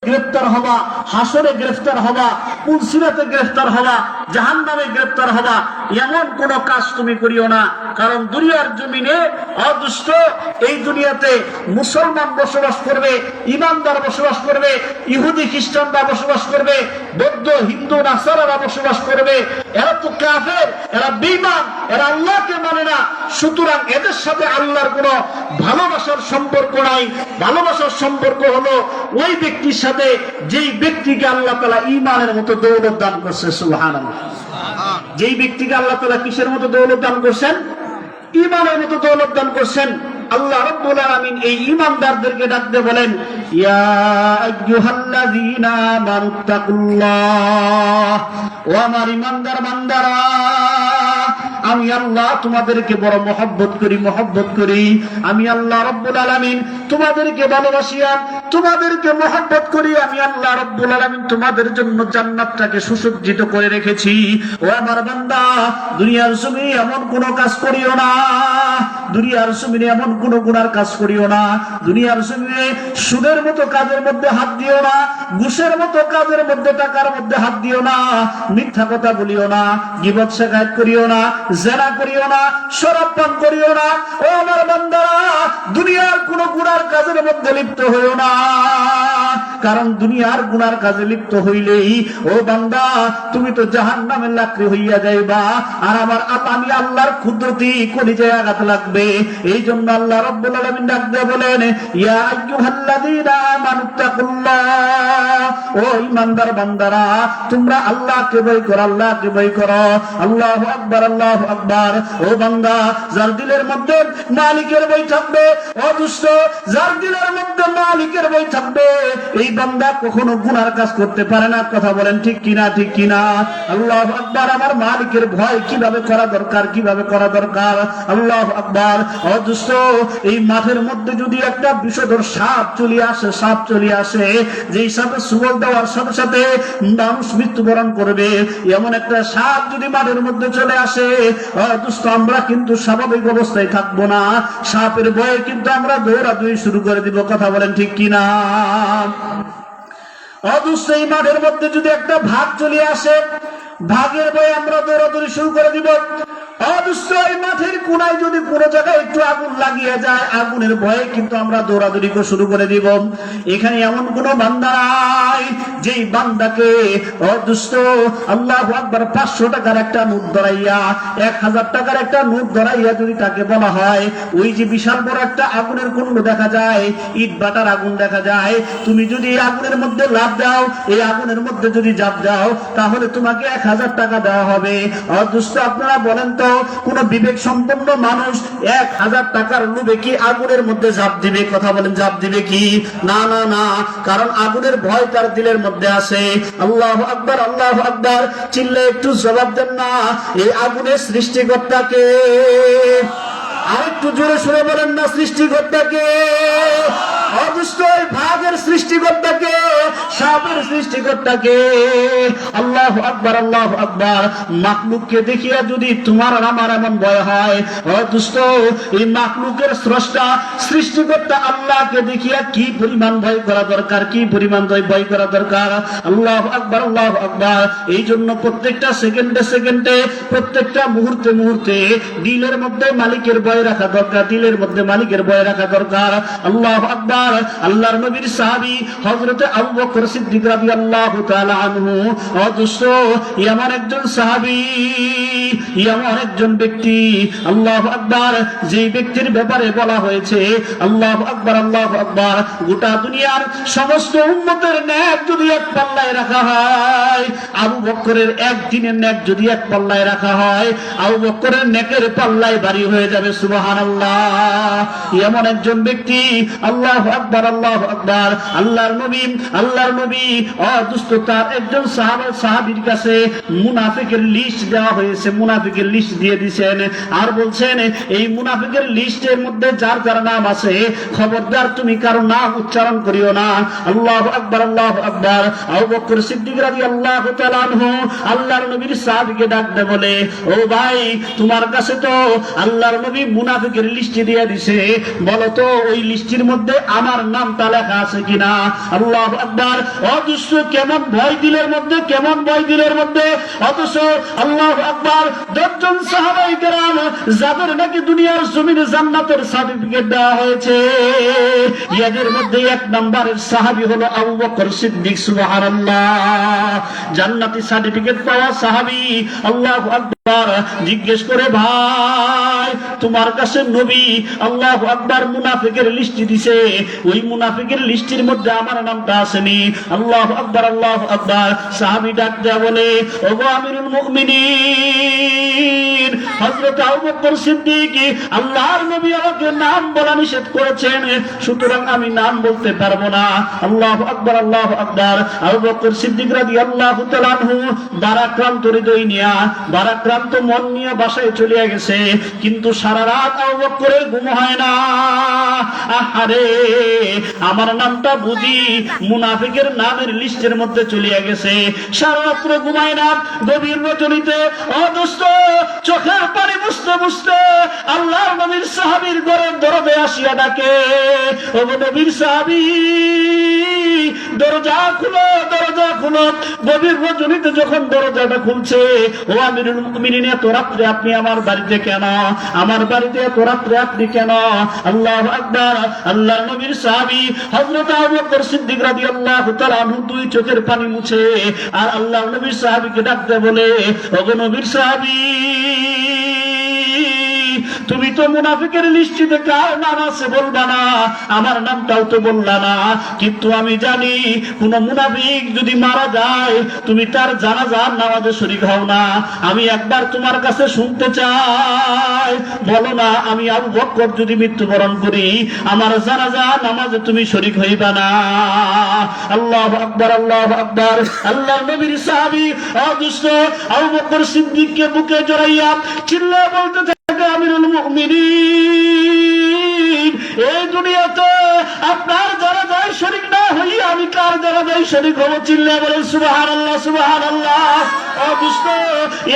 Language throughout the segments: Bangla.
গ্রেফতার হবা, হাসরে গ্রেফতার হবা, পুলসিরাতে গ্রেফতার হবা, জাহান্নামে গ্রেফতার হবা, এমন কোন কাজ তুমি করিও না। কারণ দুনিয়ার জমিনে অদুষ্ট এই দুনিয়াতে মুসলমান বসবাস করবে, ইমানদার বসবাস করবে, ইহুদি খ্রিস্টানরা বসবাস করবে, বৌদ্ধ হিন্দু নাসারারা বসবাস করবে। এরা তো কাফের, এরা বেঈমান, এরা আল্লাহকে মানে না। সুতরাং এদের সাথে আল্লাহর কোনো ভালোবাসার সম্পর্ক নাই। ভালোবাসার সম্পর্ক হলো ওই ব্যক্তির সাথে যেই ব্যক্তিকে আল্লাহ তাআলা ঈমানের মতো দৌলত দান করছে। সুবহানাল্লাহ। যেই ব্যক্তিকে আল্লাহ তাআলা কিসের মতো দৌলত দান করছেন? ঈমানের মতো দৌলত দান করছেন। আল্লাহ রাব্বুল আলামিন এই ঈমানদারদেরকে ডাকতে বলেন, ইয়া আইয়ুহাল্লাযীনা আমানুত্তাকুল্লাহ, ও আমার ঈমানদার বান্দারা, আমি আল্লাহ তোমাদেরকে বড় মহব্বত করি। আমি আল্লাহ রাব্বুল আলামিন তোমাদেরকে ভালোবাসি, তোমাদেরকে মহব্বত করি। আমি আল্লাহ রাব্বুল আলামিন তোমাদের জন্য জান্নাতটাকে সুসজ্জিত করে রেখেছি। ও আমার বান্দা, দুনিয়ার জমিনে এমন কোন কাজ করিও না, দুনিয়ার জমিনে এমন কোন গুনার কাজ করিও না, দুনিয়ার জমিনে সুদের মতো কাজের মধ্যে হাত দিও না, ঘুষের মতো কাজের মধ্যে, টাকার মধ্যে হাত দিও না, মিথ্যা কথা বলিও না, গীবত শিকায়ত করিও না, জেনা করিও না, শরাব পান করিও না। ও আমার বান্দারা, দুনিয়ার কোন গুনার কাজের মধ্যে লিপ্ত হইও না। কারণ দুনিয়ার গুনার কাজে লিপ্ত হইলেই ও বান্দা তুমি তো জাহান্নামের লাকড়ি হইয়া যাইবা, আর আমি আল্লাহর কুদরতি কলিজায় আঘাত লাগবে। এই জন্য আল্লাহ রাব্বুল আলামিন ডাক দিয়ে বলেন, ইয়া আইয়ুহাল্লাযীনা আমানুত্তাকুল্লাহ, ও ঈমানদার বান্দারা, তোমরা আল্লাহকে ভয় করো, আল্লাহকে ভয় করো। আল্লাহু আকবার, আল্লাহু আকবার। ও বান্দা, যার দিলের মধ্যে মালিকের ভয় থাকবে, ও দুষ্ট, যার দিলের মধ্যে মালিকের ভয় থাকবে, এই বান্দা কখনো গুনার কাজ করতে পারে না। কথা বলেন ঠিক কিনা? ঠিক কিনা? আল্লাহু আকবার। আমার মালিকের ভয় কিভাবে করা দরকার, কিভাবে করা দরকার? আল্লাহু আকবার। ও দুষ্ট, এই মাঠের মধ্যে যদি একটা বিষধর সাপ চলে আসে, যেই সাপে সুবল দেওয়ার সাথে সাথে মানুষ মৃত্যুবরণ করবে, এমন একটা সাপ যদি মাঠের মধ্যে চলে আসে, দুষ্ট, আমরা কিন্তু স্বাভাবিক অবস্থায় থাকবো না। সাপের ভয়ে কিন্তু আমরা দৌড়াদৌড়ি শুরু করে দিব। কথা বলেন ঠিক কিনা? অদুষ্ট, এই মাঠের মধ্যে যদি একটা ভাগ চলে আসে, ভাগের ভয়ে আমরা দৌড়াদৌড়ি শুরু করে দিব। অদুষ্ট, এই মাঠের কোনায় যদি কোনো জায়গায় একটু আগুন লাগিয়ে যায়, আগুনের ভয়ে কিন্তু আমরা দৌড়াদৌড়ি শুরু করে দিব। এখানে এমন কোন বান্দা নাই যেই বান্দাকে অদুষ্ট আল্লাহু আকবার 500 টাকার একটা নোট ধরাইয়া, 1000 টাকার একটা নোট ধরাইয়া যদি তাকে বলা হয়, ওই যে বিশাল বড় একটা আগুনের কুণ্ড দেখা যায়, ইট বাটার আগুন দেখা যায়, তুমি যদি এই আগুনের মধ্যে লাফ দাও, এই আগুনের মধ্যে যদি ঝাঁপ দাও, তাহলে তোমাকে 1000 টাকা দেওয়া হবে। অদুষ্ট, আপনারা বলেন তো, কোন বিবেক সম্পন্ন মানুষ 1000 টাকার লোভে কি আগুনের মধ্যে ঝাঁপ দিবে? কথা বলেন, ঝাঁপ দিবে কি? না না না, কারণ আগুনের ভয় তার দিলের মধ্যে আছে। আল্লাহু আকবার, আল্লাহু আকবার। চিল্লে একটু জবাব দেন না, এই আগুনের সৃষ্টিকর্তাকে? আরেকটু জোরে শুনে বলেন না, সৃষ্টিকর্তাকে? অদুষ্ট, ভাগের সৃষ্টিকর্তাকে, সাপের সৃষ্টিকর্তাকে। আল্লাহু আকবার, আল্লাহু আকবার। মাখলুককে দেখিয়া যদি তোমার আমার এমন ভয় হয়, অদুষ্ট, এই মাখলুকের স্রষ্টা সৃষ্টিকর্তা আল্লাহকে দেখিয়া কি পরিমাণ ভয় করা দরকার, কি পরিমাণ ভয় করা দরকার। আল্লাহু আকবার, আল্লাহু আকবার। এই জন্য প্রত্যেকটা সেকেন্ডে, প্রত্যেকটা মুহূর্তে দিলের মধ্যে মালিকের ভয় রাখা দরকার, দিলের মধ্যে মালিকের ভয় রাখা দরকার। আল্লাহু আকবার। আল্লাহর নবীর সাহাবী হযরত আবু বকর সিদ্দিক রাদিয়াল্লাহু তাআলা আনহু, অদুষ্ট, এমন একজন সাহাবী, এমন একজন ব্যক্তি, আল্লাহু আকবার, যে ব্যক্তির ব্যাপারে বলা হয়েছে, আল্লাহু আকবার, আল্লাহু আকবার, গোটা দুনিয়ার সমস্ত উম্মতের ন্যাক যদি এক পাল্লায় রাখা হয়, আবু বকরের একদিনের ন্যাক যদি এক পাল্লায় রাখা হয়, আবু বকরের নেকের পাল্লায় ভারী হয়ে যাবে। সুবহানাল্লাহ। এমন একজন ব্যক্তি, আল্লাহু আকবার, আল্লাহু আকবার। আল্লাহর নবী অদুষ্ট, তার একজন সাহাবীর কাছে মুনাফিকের লিস্ট দেওয়া হয়েছে, মুনাফিকের লিস্ট দিয়ে দিয়েছেন, আর বলছেন, এই মুনাফিকের লিস্টের মধ্যে যার যার নাম আছে, খবরদার তুমি কারো নাম উচ্চারণ করিও না। আল্লাহু আকবার, আল্লাহু আকবার। আবু বকর সিদ্দিক রাদিয়াল্লাহু তাআলা আনহু আল্লাহর নবীর সাহাবীকে ডাকতে বলে, ও ভাই, তোমার কাছে তো আল্লাহর নবী মুনাফিকের লিস্ট দিয়ে দিছে, বলো তো ওই লিস্টের মধ্যে আমার নামটা লেখা আছে কিনা? আল্লাহু আকবার। অদৃশ্য কেমন ভয় দিলের মধ্যে, কেমন ভয় দিলের মধ্যে। অথচ আল্লাহু আকবার 10 জন সাহাবায়ে কেরাম যাদের নাকি দুনিয়ার জমিনে জান্নাতের সার্টিফিকেট দেওয়া হয়েছে, এদের মধ্যে 1 নম্বরের সাহাবী হলো আবু বকর সিদ্দিক। সুবহানাল্লাহ, জান্নাতি সার্টিফিকেট পাওয়া সাহাবী। আল্লাহু আকবার। জিজ্ঞেস করে, ভাই তোমার কাছে নবী আল্লাহু আকবার মুনাফিকের লিস্ট দিছে, ওই মুনাফিকের লিস্টের মধ্যে আমার নামটা আসেনি। আল্লাহু আকবার, আল্লাহু আকবার। সাহাবী ডাক দেয়া বলে, ওগো আমিরুল মুমিনিন হযরত আবু বকর সিদ্দিক, আল্লাহর নবী আমাকে নাম বলা নিষেধ করেছেন, সুতরাং আমি নাম বলতে পারবো না। আল্লাহু আকবার, আল্লাহু আকবার। আবু বকর সিদ্দিক রাদিয়াল্লাহু তাআলা আনহু ভারাক্রান্ত হৃদয় নিয়ে, ভারাক্রান্ত মন নিয়ে বাসায় চলে গেছে, কিন্তু সারা রাত আবু বকরের ঘুম হয় না। আহারে, আমার নামটা বুঝি মুনাফিকের নামের লিস্টের মধ্যে চলে গেছে। সারা রাত্র ঘুমায় না, গভীর রজনীতে অদুষ্ট চোখের পানি বুঝতে বুঝতে আল্লাহর নবীর সাহাবীর ঘরের দরজে আসিয়া ডাকে, ও নবীর সাহাবী দরজা খুলো, দরজা খুলো। গভীর রজনীতে যখন দরজাটা খুলছে, ও আমিরুল মুমিনিন এত রাত্রে আপনি আমার বাড়িতে কেন? আমার বাড়িতে এত রাত্রে আপনি কেন? আল্লাহু আকবার। আল্লাহর নবীর সাহাবী হযরত আবু বকর সিদ্দিক রাদিয়াল্লাহু তাআলা আনহু 2 চোখের পানি মুছে আর আল্লাহর নবীর সাহাবীকে ডাকতে বলে, ওগো নবীর সাহাবী, তুমি তো মুনাফিকের লিস্টিতে কার নাম আছে বলবা না, আমার নামটাও তো বললা না, কিন্তু আমি জানি কোন মুনাফিক যদি মারা যায় তুমি তার জানাজার নামাজে শরীক হও না। আমি একবার তোমার কাছে শুনতে চাই, বলো না আমি আবু বকর যদি মৃত্যুবরণ করি আমার জানাজা নামাজে তুমি শরীক হইবা না? আল্লাহু আকবার, আল্লাহু আকবার। আল্লাহর নবীর সাহাবী অদৃশ্য আবু বকর সিদ্দিককে বুকে জড়াইয়া চিল্লায়ে বলতে থাকে, আমিরুল মুমিনিন, এই দুনিয়াতে আপনার জানাজায় শরীক না হইয়া আমি কার জানাজায় শরীক হব? চিল্লায়ে বলেন সুবহানাল্লাহ, সুবহানাল্লাহ। অদৃশ্য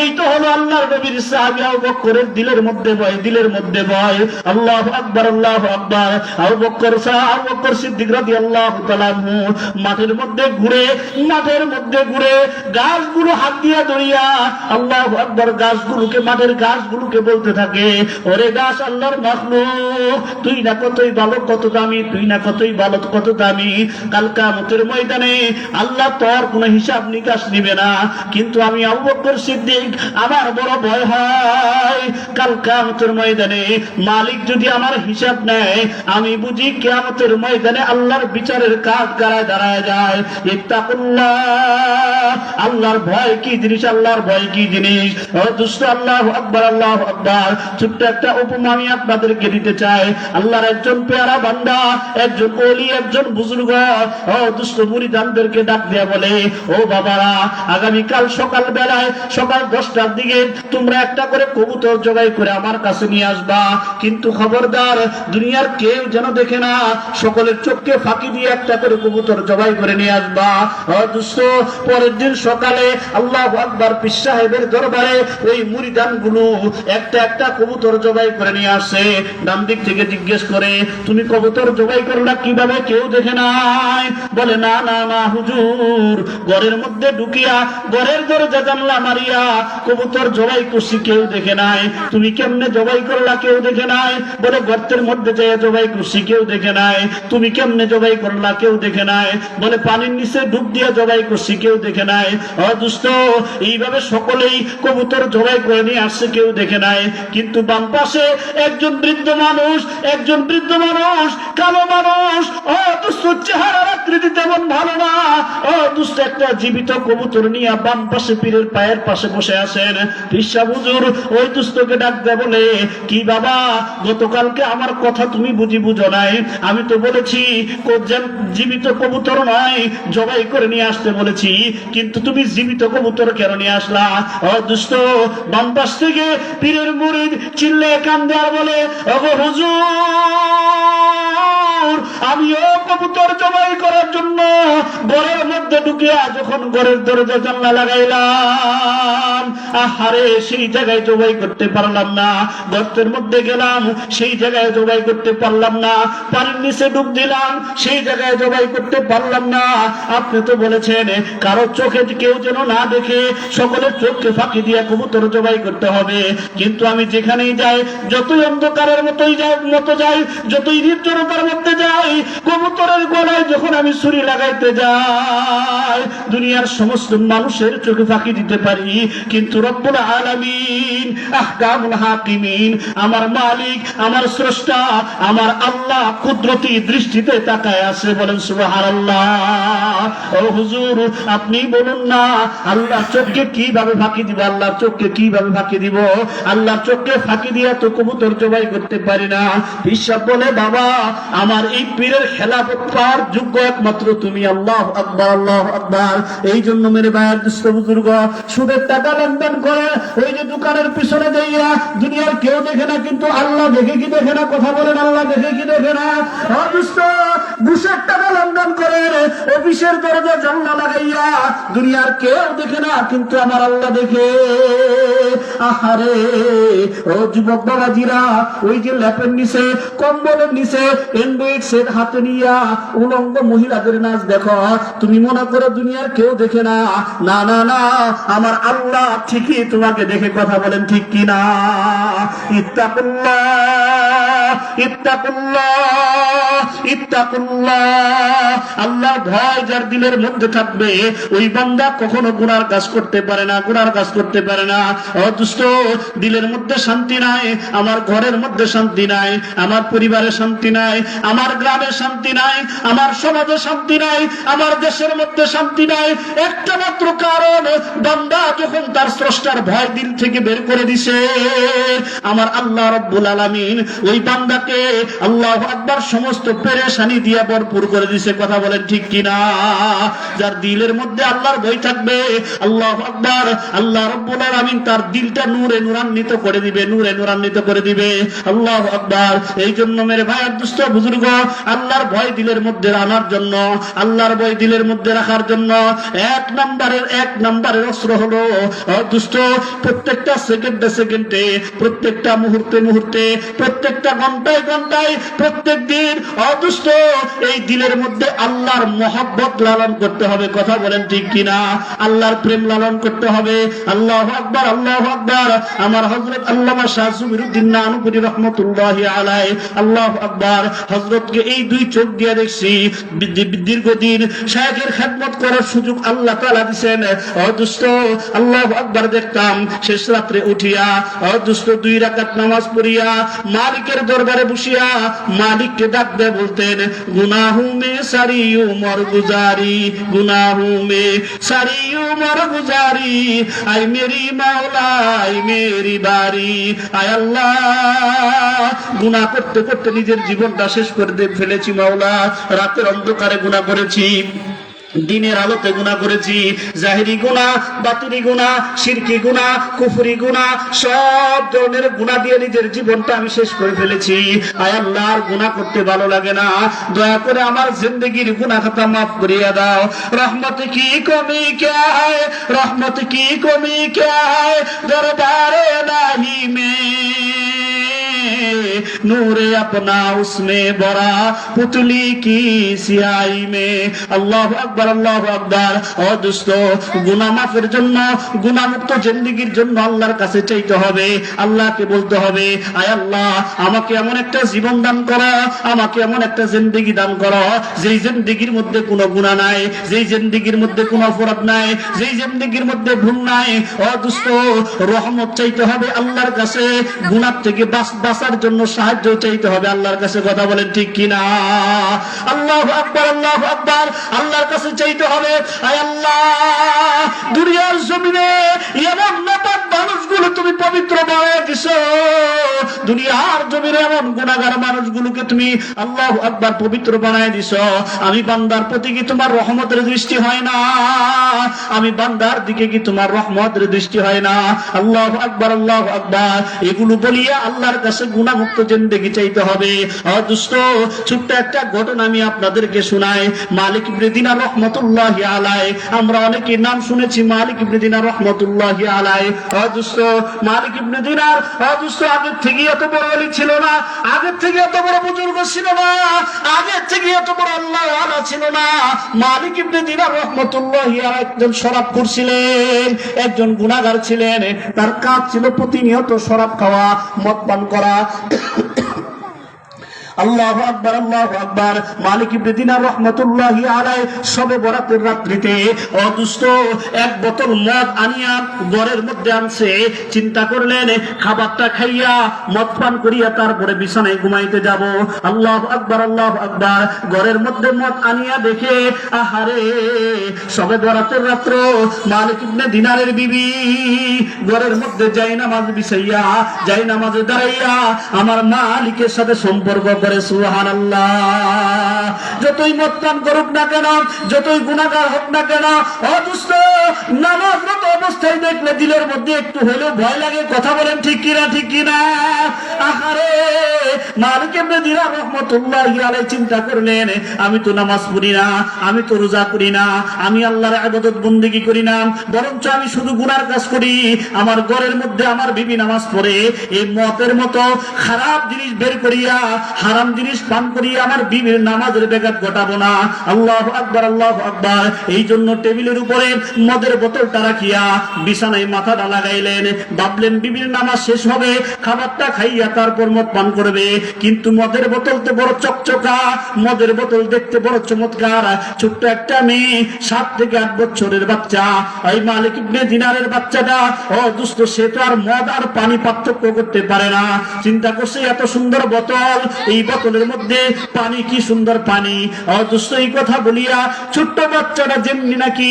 এই তো হলো আল্লাহর নবীর সাহাবী আবু বকরের দিলের মধ্যে ভয়, দিলের মধ্যে ভয়। আল্লাহু আকবার, আল্লাহু আকবার। আবু বকর সিদ্দিক রাদিয়াল্লাহু তাআলা মাঠের মধ্যে ঘুরে, মাঠের মধ্যে ঘুরে গাছগুলো হাত দিয়ে ধরিয়া আল্লাহু আকবার গাছগুলোকে, মাঠের গাছগুলোকে বলতে থাকে, ওরে গাছ আল্লাহর মাখলুক, তুই না কতই ভালো, কত দামি, তুই না কতই ভালো, কত দামি। কাল কিয়ামতের ময়দানে আল্লাহ তোর কোনো হিসাব নিকাশ নিবে না, কিন্তু আমি আবু বকর সিদ্দিক আমার বড় ভয় হয় কাল কিয়ামতের ময়দানে মালিক যদি আমার হিসাব নেয়, আমি বুঝি কিয়ামতের ময়দানে আল্লাহর বিচারের কাঠ গড়ায় দাঁড়ায় যায়। ইত্তাকুল্লাহ, আল্লাহর ভয় কি জিনিস, আল্লাহর ভয় কি জিনিস। ও দুষ্ট, আল্লাহু আকবার, আল্লাহু আকবার। ছোট্ট একটা উপমা আমি আপনাদেরকে দিতে চাই। আল্লাহর একজন পেয়ারা বান্দা, একজন ওলি, একজন বুজুর্গ ও দুষ্ট মুরিদানদেরকে ডাক দিয়া বলে, ও বাবারা, আগামীকাল সকাল বেলায় সকাল 10টার দিকে তোমরা একটা করে কবুতর জবাই করে আমার কাছে নিয়ে আসবা, কিন্তু খবরদার দুনিয়ার কেউ যেন দেখে না, সকলের চোখকে ফাঁকি দিয়ে একটা করে কবুতর জবাই করে নিয়ে আসবা। ও দুষ্ট, পরের দিন সকালে আল্লাহু আকবার পীর সাহেবের দরবারে ওই মুরিদানগুলো একটা একটা কবুতর জবাই করে নিয়ে আসে। ডান দিক থেকে জিজ্ঞেস করে, তুমি কবুতর জবাই করলা কিভাবে? কেউ দেখে নাই? বলে, না না না হুজুর, ঘরের মধ্যে ঢুকিয়া ঘরের দরজা জানলা মারিয়া কবুতর জবাই করছি, কেউ দেখে নাই। তুমি কেমনে জবাই করলা? কেউ দেখে নাই। বলে, গর্তের মধ্যে যেয়ে জবাই করছি, কেউ দেখে নাই। তুমি কেমনে জবাই করলা? কেউ দেখে নাই। বলে, পানির নিচে ডুব দিয়া জবাই করছি, কেউ দেখে নাই। অদুষ্ট, এইভাবে সকলেই কবুতর জবাই করে নিয়ে আসছে, কেউ দেখে নাই। কিন্তু বাম পাশে একজন বৃদ্ধ মানুষ, একজন বৃদ্ধ মানুষ, কালো মানুষ, অদুষ্ট, চেহারার আকৃতি তেমন ভালো না, অদুষ্ট একটা জীবিত কবুতর নিয়ে বাম পাশে পীরের পায়ের পাশে বসে আছেন। পীর সাহেব হুজুর ওই দুষ্টকে ডাক দেয়া বলে, কি বাবা, গতকালকে আমার কথা তুমি বুঝো নাই? আমি তো বলেছি জীবিত কবুতর নয়, জবাই করে নিয়ে আসতে বলেছি, কিন্তু তুমি জীবিত কবুতর কেন নিয়ে আসলা? দুষ্ট বাম পাশ থেকে পীরের মুরিদ চিল্লে কান্দে আর বলে, ওগো হুজুর, আমিও কবুতর জবাই করার জন্য ঘরের মধ্যে মধ্যে ঢুকিয়া যখন ঘরের দরজা জানলা লাগাইলাম, আহারে সেই জায়গায় জবাই করতে পারলাম না। গর্তের মধ্যে গেলাম, সেই জায়গায় জবাই করতে পারলাম না। পানির নিচে ডুব দিলাম, সেই জায়গায় জবাই করতে পারলাম না। আপনি তো বলেছেন কারো চোখে কেউ যেন না দেখে সকলের চোখকে ফাঁকি দিয়ে কবুতর জবাই করতে হবে। কিন্তু আমি যেখানেই যাই, যতই অন্ধকারের মতো যাই, যতই নির্জনতার মধ্যে যাই, কবুতরের গলায় যখন আমি ছুরি লাগাইতে যাই, দুনিয়ার সমস্ত মানুষের চোখে ফাঁকি দিতে পারি, কিন্তু রব্বুল আলামিন আহকামুল হাকিমিন, আমার মালিক, আমার স্রষ্টা, আমার আল্লাহ কুদরতি দৃষ্টিতে তাকায় আছে। বলেন সুবহানাল্লাহ। ও হুজুর, আপনি বলুন না, আল্লাহর চোখকে কিভাবে ফাঁকি দিব? আল্লাহর চোখকে কিভাবে ফাঁকি দিব? আল্লাহর চোখকে ফাঁকি দিয়ে তো কবুতর জবাই করতে পারি না। বিশ্বাস বলে, বাবা, আমার এই পীরের খেলাফত পাওয়ার যোগ্য একমাত্র তুমি। আল্লাহু আকবার, আল্লাহু আকবার। এই জন্য মেরে ভাইয়ের দুস্থ বুজুর্গ, সুদের টাকা লেনদেন করে ওই যে দোকানের পিছনে যাইয়া, দুনিয়ার কেউ দেখে না, কিন্তু আল্লাহ দেখে কি দেখে না? কথা বলেন, আল্লাহ দেখে কি দেখে না? দুস্থ ঘুষের টাকা লেনদেন করে অফিসের দরজা জানলা লাগাইয়া, দুনিয়ার কেউ দেখে না, কিন্তু আমার আল্লাহ দেখে। আহারে ও যুবক বাবাজিরা, ওই যে ল্যাপের নিচে, কম্বলের নিচে অ্যান্ড্রয়েড সেট হাতে নিয়া উলঙ্গ মহিলাদের নাচ দেখো, তুমি মনে করো দুনিয়ার কেউ দেখে না। না না না, আমার আল্লাহ ঠিকই তোমাকে দেখে। কথা বলেন ঠিক কিনা? ইত্তাকুল্লাহ, ইত্তাকুল্লাহ, ইত্তাকুল্লাহ। আল্লাহ ভয় যার দিলের মধ্যে থাকবে, ওই বান্দা কখনো গুনার কাজ করতে পারে না, গুনার কাজ করতে পারে না। অদুষ্ট দিলের মধ্যে শান্তি নাই, আমার ঘরের মধ্যে শান্তি নাই, আমার পরিবারে শান্তি নাই, আমার গ্রামে শান্তি নাই, আমার সমাজে শান্তি নাই, আমার দেশের মধ্যে শান্তি নাই। একটা মাত্র কারণ, বান্দা যখন তার স্রষ্টার ভয় দিল থেকে বের করে দিছে, আমার আল্লাহ রব্বুল আলামিন ওই বান্দাকে আল্লাহু আকবার সমস্ত পেরেশানি দিয়ে ভরপুর করে দিছে। কথা বলেন ঠিক কিনা? যার দিলের মধ্যে আল্লাহর ভয় থাকবে, আল্লাহু আকবার, আল্লাহ রব্বুল আলামিন তার দিলটা নূরে নূরান্বিত করে দিবে, নূরে নূরান্বিত করে দিবে। আল্লাহু আকবার। এই জন্য মেরে ভাইয়ের দুস্থ বুজুর্গ, আল্লাহর ভয় দিলের মধ্যে আনার জন্য, আল্লাহর ভয় দিলের মধ্যে রাখার জন্য এক নম্বরের অস্ত্র হলো দুস্থ, প্রত্যেকটা সেকেন্ডে সেকেন্ডে, প্রত্যেকটা মুহূর্তে মুহূর্তে, প্রত্যেকটা ঘন্টায় ঘন্টায়, প্রত্যেক দিন অদুষ্ট এই দিলের মধ্যে আল্লাহর মহব্বত লালন করতে হবে। কথা বলেন ঠিক কিনা? আল্লাহর প্রেম লালন করতে হবে। আল্লাহু আকবার, আল্লাহু আকবার। আমার হযরত আল্লামা শাহ সুবিরুদ্দিন নানুপুরি রাহমাতুল্লাহি আলাইহি, আল্লাহু আকবার, হযরতকে এই দুই চোখ দিয়ে দেখছি, দীর্ঘদিন শায়েখের খেদমত করার সুযোগ আল্লাহ তাআলা দিবেন। অদুষ্ট আল্লাহু আকবার, দেখতাম শেষ রাত্রে উঠিয়া অদুষ্ট 2 রাকাত নামাজ পড়িয়া মালিকের দরবারে বসিয়া মালিককে ডাক দিয়ে বলতেন, গুনাহু মে সারি উমর গুজারি, গুনাহু মে সারি উমর গুজারি, আই মেরি মাওলা, আই মেরি বারি। আয় আল্লাহ, গুনাহ করতে করতে নিজের জীবনটা শেষ করে ফেলেছি মাওলা। রাতের অন্ধকারে গুনাহ করেছি, দিনের আলোতে গুনাহ করেছি, জাহিরি গুনাহ, বাতিনি গুনাহ, শিরকি গুনাহ, কুফরি গুনাহ, সব ধরনের গুনাহ দিয়ে নিজের জীবনটা আমি শেষ করে ফেলেছি। আয় আল্লাহ, আর গুনাহ করতে ভালো লাগে না, দয়া করে আমার জিন্দেগির গুনাহ খাতা মাফ করিয়া দাও। রহমত কি কমি ক্যা হ্যায়, রহমত কি কমি ক্যা হ্যায়, দরবারে ইলাহি মে नूरे अपना उसमें बड़ा पुतली की सियाई में। আল্লাহু আকবার, আল্লাহু আকবার। ও দোস্ত, গুনাহ মাফের জন্য, গুনাহ মুক্ত জিন্দেগির জন্য আল্লাহর কাছে চাইতে হবে, আল্লাহকে বলতে হবে, আয় আল্লাহ, আমাকে এমন একটা জীবন দান করো, আমাকে এমন একটা জিন্দেগি দান করো যেই জিন্দেগির মধ্যে কোনো গুনাহ নাই, যেই জিন্দেগির মধ্যে কোনো অপরাধ নাই, যেই জিন্দেগির মধ্যে ভুল নাই। ও দোস্ত, রহমত চাইতে হবে আল্লাহর কাছে, গুনাহ থেকে বাঁচার জন্য সাহায্য চাইতে হবে আল্লাহর কাছে। কথা বলেন ঠিক কিনা? আল্লাহু আকবার, আল্লাহু আকবার। আল্লাহর কাছে চাইতে হবে, আয় আল্লাহ, দুনিয়ার জমিনে এমন নাপাক মানুষগুলো তুমি পবিত্র বানায় দিছো, দুনিয়ার জমিনে এমন গুনাহগার মানুষগুলোকে তুমি আল্লাহু আকবার পবিত্র বানায় দিছো। আমি বান্দার প্রতি কি তোমার রহমতের দৃষ্টি হয় না? আমি বান্দার দিকে কি তোমার রহমতের দৃষ্টি হয় না? আল্লাহু আকবার, আল্লাহু আকবার। এগুলো বলিয়া আল্লাহর কাছে গুনাহমুক্ত জিন্দেগি চাইতে হবে। দুষ্ট ছোট্ট একটা ঘটনা আমি আপনাদেরকে শোনাই। মালিক ইবনে দিনার রহমতুল্লাহি আলাইহি, আমরা অনেকের নাম শুনেছি মালিক ইবনে দিনার রহমতুল্লাহি আলাইহি। দুষ্ট মালিক ইবনে দিনার দুষ্ট আগের থেকে এত বড় ওলি ছিল না, আগের থেকে এত বড় বুজুর্গ ছিল না, আগের থেকে এত বড় আল্লাহ ওয়ালা ছিল না। মালিক ইবনে দিনার রহমতুল্লাহি আলাইহি একজন শরাবখোর ছিলেন, একজন গুনাহগার ছিলেন। তার কাজ ছিল প্রতিনিয়ত শরাব খাওয়া, মদ পান করা। আল্লাহু আকবার, আল্লাহু আকবার। মালিক ইবনে দিনার রাহমাতুল্লাহি আলাইহি শবে বরাতের রাত্রিতে অদুষ্ট এক বোতল মদ আনিয়া ঘরের মধ্যে আনছে। চিন্তা করলেন খাবারটা খাইয়া মদ পান করিয়া তারপরে বিছানায় ঘুমাইতে যাব। আল্লাহু আকবার, আল্লাহু আকবার। ঘরের মধ্যে মদ আনিয়া দেখে আহারে শবে বরাতের রাত্র মালিক ইবনে দিনারের বিবি ঘরের মধ্যে যাই নামাজ বিছাইয়া, যাই নামাজে দাঁড়াইয়া আমার মালিকের সাথে সম্পর্ক করে। সুবহানাল্লাহ। যতই মদ পান করুক না কেন, যতই গুনাহগার হোক না কেন, অদুষ্ট নামাজরত অবস্থায় দেখলে দিলের মধ্যে একটু হলেও ভয় লাগে। কথা বলেন ঠিক কিনা, ঠিক কিনা? আহারে মালিক ইবনে দিনার রাহমাতুল্লাহি আলাইহি চিন্তা করলেন আমি তো নামাজ পড়ি না, আমি তো রোজা করি না, আমি আল্লাহর ইবাদত বন্দেগী করি না, বরঞ্চ আমি শুধু গুনার কাজ করি। আমার ঘরের মধ্যে আমার বিবি নামাজ পড়ে, এই মতের মতো খারাপ জিনিস বের করিয়া, হারাম জিনিস পান করিয়া আমার বিবির নামাজের ব্যাঘাত ঘটাবো না। আল্লাহু আকবার, আল্লাহু আকবার। এই জন্য টেবিলের উপরে মদের বোতলটা রাখিয়া বিছানায় মাথাটা লাগাইলেন। ভাবলেন বিবির নামাজ শেষ হবে, খাবারটা খাইয়া তারপর মদ পান করবে। কিন্তু মদের বোতল তো বড় চকচকা, মদের বোতল দেখতে বড় চমৎকার। ছোট্ট একটা মেয়ে 7 থেকে 8 বছরের বাচ্চা, এই মালিক ইবনে দিনারের বাচ্চাটা দুষ্ট, সে তো আর মদ আর পানি পার্থক্য করতে পারে না। চিন্তা করছে এত সুন্দর বোতল, এই বোতলের মধ্যে পানি, কি সুন্দর পানি। দুষ্ট এই কথা বলিয়া ছোট্ট বাচ্চাটা যেমনি নাকি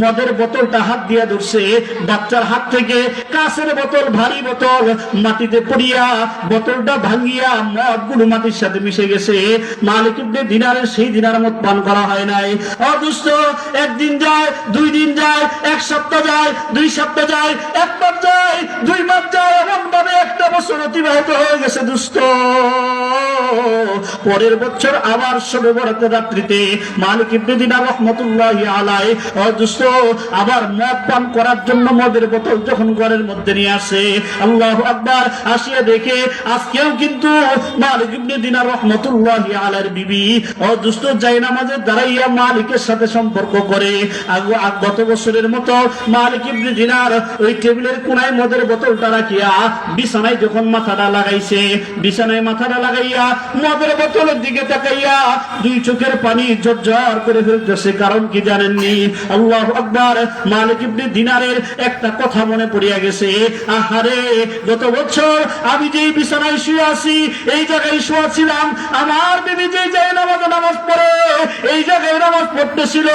মদের বোতলটা হাত দিয়া ধরছে, বাচ্চার হাত থেকে কাঁচের বোতল, ভারী বোতল মাটিতে পড়িয়া বোতলটা ভাঙিয়া মদগুলো মাটির সাথে মিশে গেছে। মালিক ইবনে দিনারের সেই দিনার মদ পান করা হয় নাই। দুষ্ট একদিন যায়, 2 দিন যায়, 1 সপ্তাহ যায়, 2 সপ্তাহ যায়, 1 মাস যায়, 2 মাস যায়, এমন ভাবে 1 বছর অতিবাহিত হয়ে গেছে। দুষ্ট পরের বছর আবার শবে বরাতের রাত্রিতে মালিক ইবনে দিনার রাহমাতুল্লাহি আলাইহি দুষ্ট আবার মদ পান করার জন্য মদের বোতল যখন ঘরের মধ্যে নিয়ে আসে, আল্লাহু আকবার, আসিয়া দেখে আজকেও কিন্তু মালিক ইবনে দিনার রাহমাতুল্লাহি আলাইহির বিবি দুষ্ট যাই নামাজে দাঁড়াইয়া মালিকের সাথে সম্পর্ক করে। গত বছরের মতো মালিক ইবনে দিনার ওই টেবিলের কোনায় মদের বোতলটা রাখিয়া বিছানায় যখন মাথাটা লাগাইছে, বিছানায় মাথাটা লাগাইয়া মদের বোতলের দিকে তাকাইয়া 2 চোখের পানি ঝরঝর করে ফেলতেছে। কারণ কি জানেননি? আল্লাহু আকবার। মালিক ইবনে দিনারের একটা কথা মনে পড়িয়া গেছে। আহারে গত বছর আমি যেই বিছানায় শুয়ে আছি, এই জায়গায় শুয়ে ছিলাম, আমার বিবি যেই জায়গায় নামাজ পড়ে এই জায়গায় নামাজ পড়তেছিল,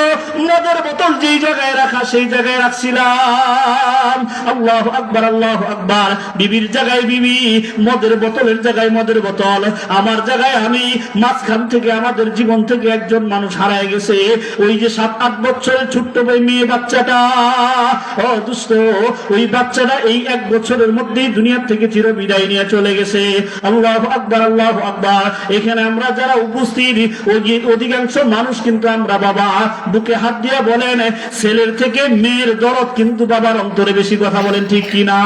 মদের বোতল যেই জায়গায় রাখা সেই জায়গায় রাখছিলাম। আল্লাহু আকবার, আল্লাহু আকবার। বিবির জায়গায় বিবি, মদের বোতলের জায়গায় মদের বোতল, আমার জায়গায় আমি। মাঝখান থেকে আমাদের জীবন থেকে একজন মানুষ হারায় গেছে। ওই যে 7-8 বছরের ছোট্ট মেয়ে বাচ্চাটা, দুষ্ট, ওই বাচ্চাটা এই 1 বছরের মধ্যেই দুনিয়া থেকে চির বিদায় নিয়ে চলে গেছে। আল্লাহু আকবার, আল্লাহু আকবার। এখানে আমরা যারা উপস্থিত অধিকাংশ মানুষ কিন্তু আমরা বাবা। বুকে হাত দিয়ে বলেন ছেলের থেকে মেয়ের দরদ কিন্তু বাবার অন্তরে বেশি। কথা বলেন ঠিক কিনা?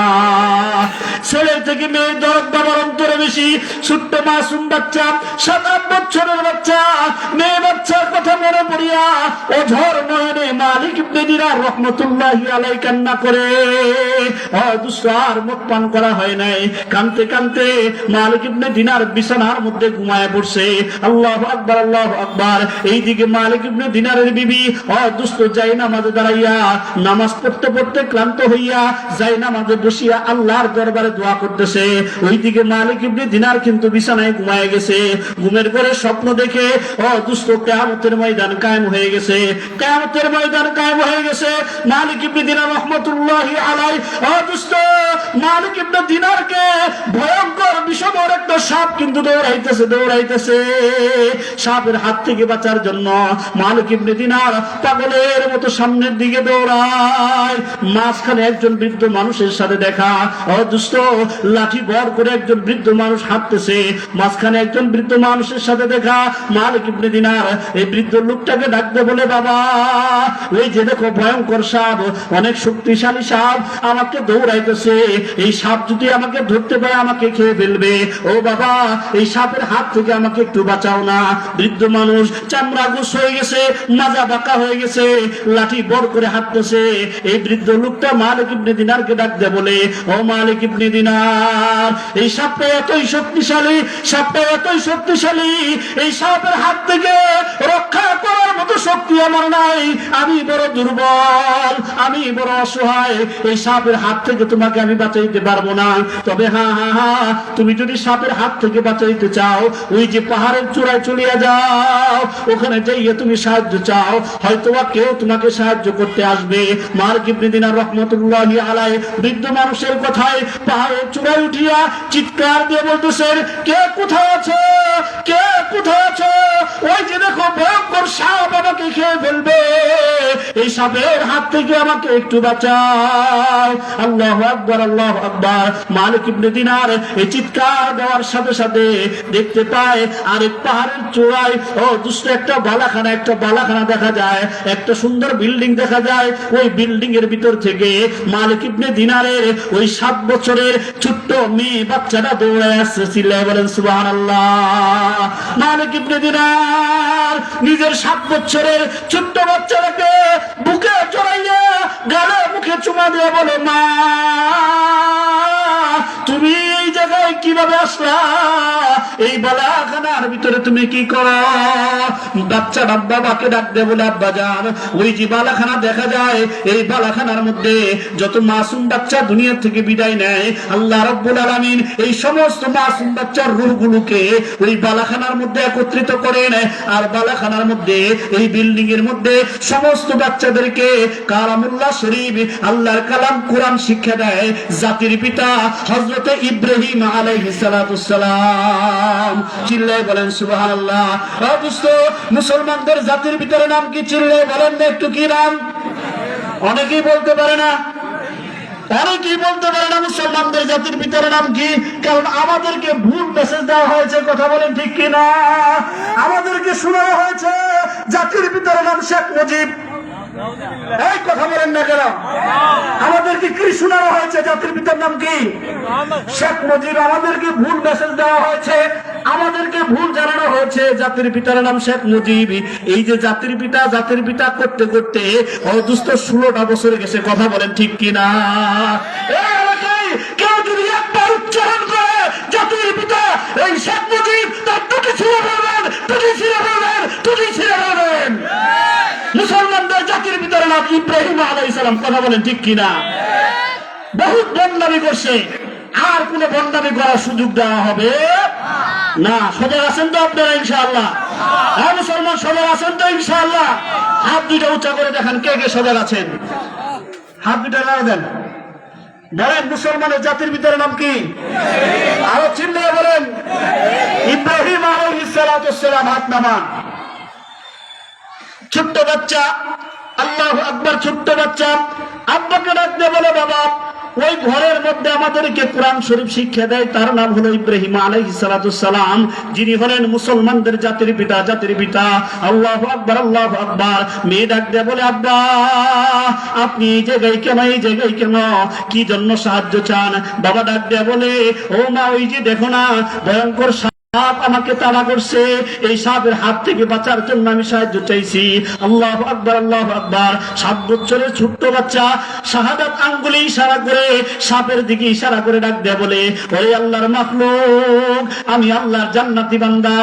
ছেলের থেকে মেয়ের দরদ বাবার অন্তরে বেশি। ছোট্ট মাসুম বাচ্চা, 7-8 বছরের বাচ্চা, মেয়ে বাচ্চার কথা মনে পড়িয়া অঝর নয়নে মালিক ইবনে দিনার রাহমাতুল্লাহি আলাইহি কান্না করে। দুষ্ট আর মদ পান করা হয় নাই। কানতে কানতে মালিক ইবনে দিনার বিছানার মধ্যে ঘুমায় পড়ছে। আল্লাহু আকবার, আল্লাহু আকবার। এইদিকে মালিক ইবনে দিনারের বিবি দুষ্ট যাই নামাজে দাঁড়াইয়া নামাজ পড়তে পড়তে ক্লান্ত হইয়া যাই নামাজে বসিয়া আল্লাহর দরবারে দোয়া করতেছে। ওইদিকে মালিক ইবনে দিনার কিন্তু বিছানায় ঘুমায় ঘুমায় গেছে, ঘুমের ঘরে স্বপ্ন দেখে ও দুষ্ট কিয়ামতের ময়দান কায়েম হয়ে গেছে, কিয়ামতের ময়দান কায়েম হয়ে গেছে। মালিক ইবনে দিনার রাহমাতুল্লাহি আলাইহি ও দুষ্ট মালিক ইবনে দিনারকে ভয়ঙ্কর বিষধর একটা সাপ কিন্তু দৌড়াইতেছে। সাপের হাত থেকে বাঁচার জন্য মালিক ইবনে দিনার পাগলের মতো সামনের দিকে দৌড়ায়। মাঝখানে একজন বৃদ্ধ মানুষের সাথে দেখা, ও দুষ্ট লাঠি ভর করে একজন বৃদ্ধ মানুষ হাঁটতেছে, মাঝখানে একজন বৃদ্ধ মানুষের সাথে দেখা। মালিক ইবনে দিনার এই বৃদ্ধ লোকটাকে ডাকতে বলে, বাবা ওই যে দেখো ভয়ঙ্কর সাপ, অনেক শক্তিশালী সাপ আমাকে দৌড়াইতেছে, এই সাপ যদি আমাকে ধরতে পারে আমাকে খেয়ে ফেলবে, ও বাবা এই সাপের হাত থেকে আমাকে একটু বাঁচাও না। বৃদ্ধ মানুষ চামড়া গুছ হয়ে গেছে, মাজা বাঁকা হয়ে গেছে, লাঠি বর করে হাঁটতেছে। এই বৃদ্ধ লোকটা মালিক ইবনে দিনারকে ডাকতে বলে, ও মালিক ইবনে দিনার এই সাপটা এতই শক্তিশালী, সাপটা এতই শক্তিশালী, এই সাপের হাত থেকে রক্ষা করার মতো শক্তি আমার নাই, আমি বড় দুর্বল, আমি বড় অসহায়, এই সাপের হাত থেকে তোমাকে আমি বাঁচাইতে পারবো না। তবে হ্যাঁ তুমি যদি সাপের হাত থেকে বাঁচাইতে চাও ওই যে পাহাড়ের চূড়ায় চলিয়া যাও, ওখানে যাইয়ে তুমি সাহায্য চাও, হয়তো কেউ তোমাকে সাহায্য করতে আসবে। মালিক ইবনে দিনার রাহমাতুল্লাহি আলাইহি বৃদ্ধ মানুষের কথায় পাহাড়ের চূড়ায় উঠিয়া চিৎকার দিয়ে বলতেছেন, কে কোথায় আছো, কে কোথায় আছো, ওই যে দেখো ভয়ঙ্কর সাপ আমাকে খেয়ে ফেলবে, এই সাপের হাত থেকে আমাকে একটু বাঁচাও। আল্লাহু আকবার, আল্লাহু আকবার। মালিক ইবনে দিনার এই চিৎকার দেওয়ার সাথে সাথে দেখতে পায় আরেক পাহাড়ের চূড়ায় ও দুষ্ট একটা বালাখানা দেখা যায়, একটা সুন্দর বিল্ডিং দেখা যায়। ওই বিল্ডিং এর ভিতর থেকে মালিক ইবনে দিনারের ওই 7 বছরের ছোট্ট মেয়ে বাচ্চাটা দৌড়ে আসছে। চিল্লায় বলেন সুবহানাল্লাহ। মালিক ইবনে দিনার নিজের 7 বছরের ছোট্ট বাচ্চাটাকে বুকে জড়াইয়া গালে মুখে চুমা দিয়ে বলে, মা তুমি এই জায়গায় কিভাবে আসলা, এই বালাখানার ভিতরে তুমি কি করো? বাচ্চা বাবাকে ডাক দে বলে, আব্বা জান ওই যে বালাখানা দেখা যায়, এই বালাখানার মধ্যে যত মাসুম বাচ্চা দুনিয়া থেকে বিদায় নেয় আল্লাহ রাব্বুল আলামিন এই সমস্ত মাসুম বাচ্চার রূহগুলোকে ওই বালাখানার মধ্যে একত্রিত করেন, আর বালাখানার মধ্যে এই বিল্ডিং এর মধ্যে সমস্ত বাচ্চাদেরকে কালামুল্লাহ শরীফ আল্লাহর কালাম কোরআন শিক্ষা দেয় জাতির পিতা হযরত ইব্রাহিম আলাইহিস সালাতুস সালাম। চিল্লায় বলেন সুবহানাল্লাহ। দোস্ত মুসলমানদের জাতির পিতার নাম কি? চিল্লায় বলেন না একটু, কি নাম? অনেকেই বলতে পারে না, অনেকেই বলতে পারে না মুসলমানদের জাতির পিতার নাম কি, কারণ আমাদেরকে ভুল মেসেজ দেওয়া হয়েছে। কথা বলেন ঠিক কিনা? আমাদেরকে শোনানো হয়েছে জাতির পিতার নাম শেখ মুজিব। এই কথা বলেন না কেন? আমাদেরকে কি শোনানো হয়েছে? জাতির পিতার নাম কি? শেখ মুজিব। আমাদেরকে ভুল মেসেজ দেওয়া হয়েছে, আমাদেরকে ভুল জানানো হয়েছে জাতির পিতার নাম শেখ মুজিব। এই যে জাতির পিতা করতে করতে অদুষ্ট 16টা বছর গেছে। কথা বলেন ঠিক কিনা? কেউ যদি একবার উচ্চারণ করে জাতির পিতা এই শেখ মুজিব, তার টুটি ছিঁড়ে ফেলবেন, টুটি ছিঁড়ে ফেলবেন, টুটি ছিঁড়ে ফেলবেন। মুসলমানদের জাতির পিতার নাম ইব্রাহিম আলাইহিস সালাম। কথা বলেন ঠিক কিনা? বহুত বন্দামি করছে, আর কোন বন্দামি করার সুযোগ দেওয়া হবে না। সজাগ আছেন তো আপনারা ইনশাআল্লাহ? হ্যাঁ মুসলমান সজাগ আছেন তো ইনশাআল্লাহ? হাত দুইটা উঁচা করে দেখান কে কে সজাগ আছেন। হাত দুইটা নাড়া দেন, বলেন মুসলমানের জাতির পিতার নাম কি? আরো চিল্লিয়ে বলেন ইব্রাহিম আলাইহিস সালাতুস সালাম। হাত নামান। ছোট্ট বাচ্চা, আল্লাহু আকবার, ছোট্ট বাচ্চা আব্বাকে ডাকতে বলে, বাবা ওই ঘরের মধ্যে আমাদেরকে কোরআন শরীফ শিক্ষা দেয়, তার নাম হলো ইব্রাহিম আলাইহিস সালাতুস সালাম, যিনি হলেন মুসলমানদের জাতির পিতা। আল্লাহু আকবার, আল্লাহু আকবার। মেয়ে ডাক দিয়ে বলে, আব্বা আপনি এই জায়গায় কেন, কি জন্য সাহায্য চান? বাবা ডাক দিয়ে বলে, ও মা ওই যে দেখো না ভয়ঙ্কর সাপ আমাকে তাড়া করছে, এই সাপের হাত থেকে বাঁচার জন্য আমি সাহায্য চাইছি। আল্লাহু আকবার, আল্লাহু আকবার। 7 বছরের ছোট্ট বাচ্চা শাহাদাত আঙ্গুলে ইশারা করে সাপের দিকে ইশারা করে ডাক দেয়া বলে, ওরে আল্লাহর মাখলুক, আমি আল্লাহর জান্নাতি বান্দা,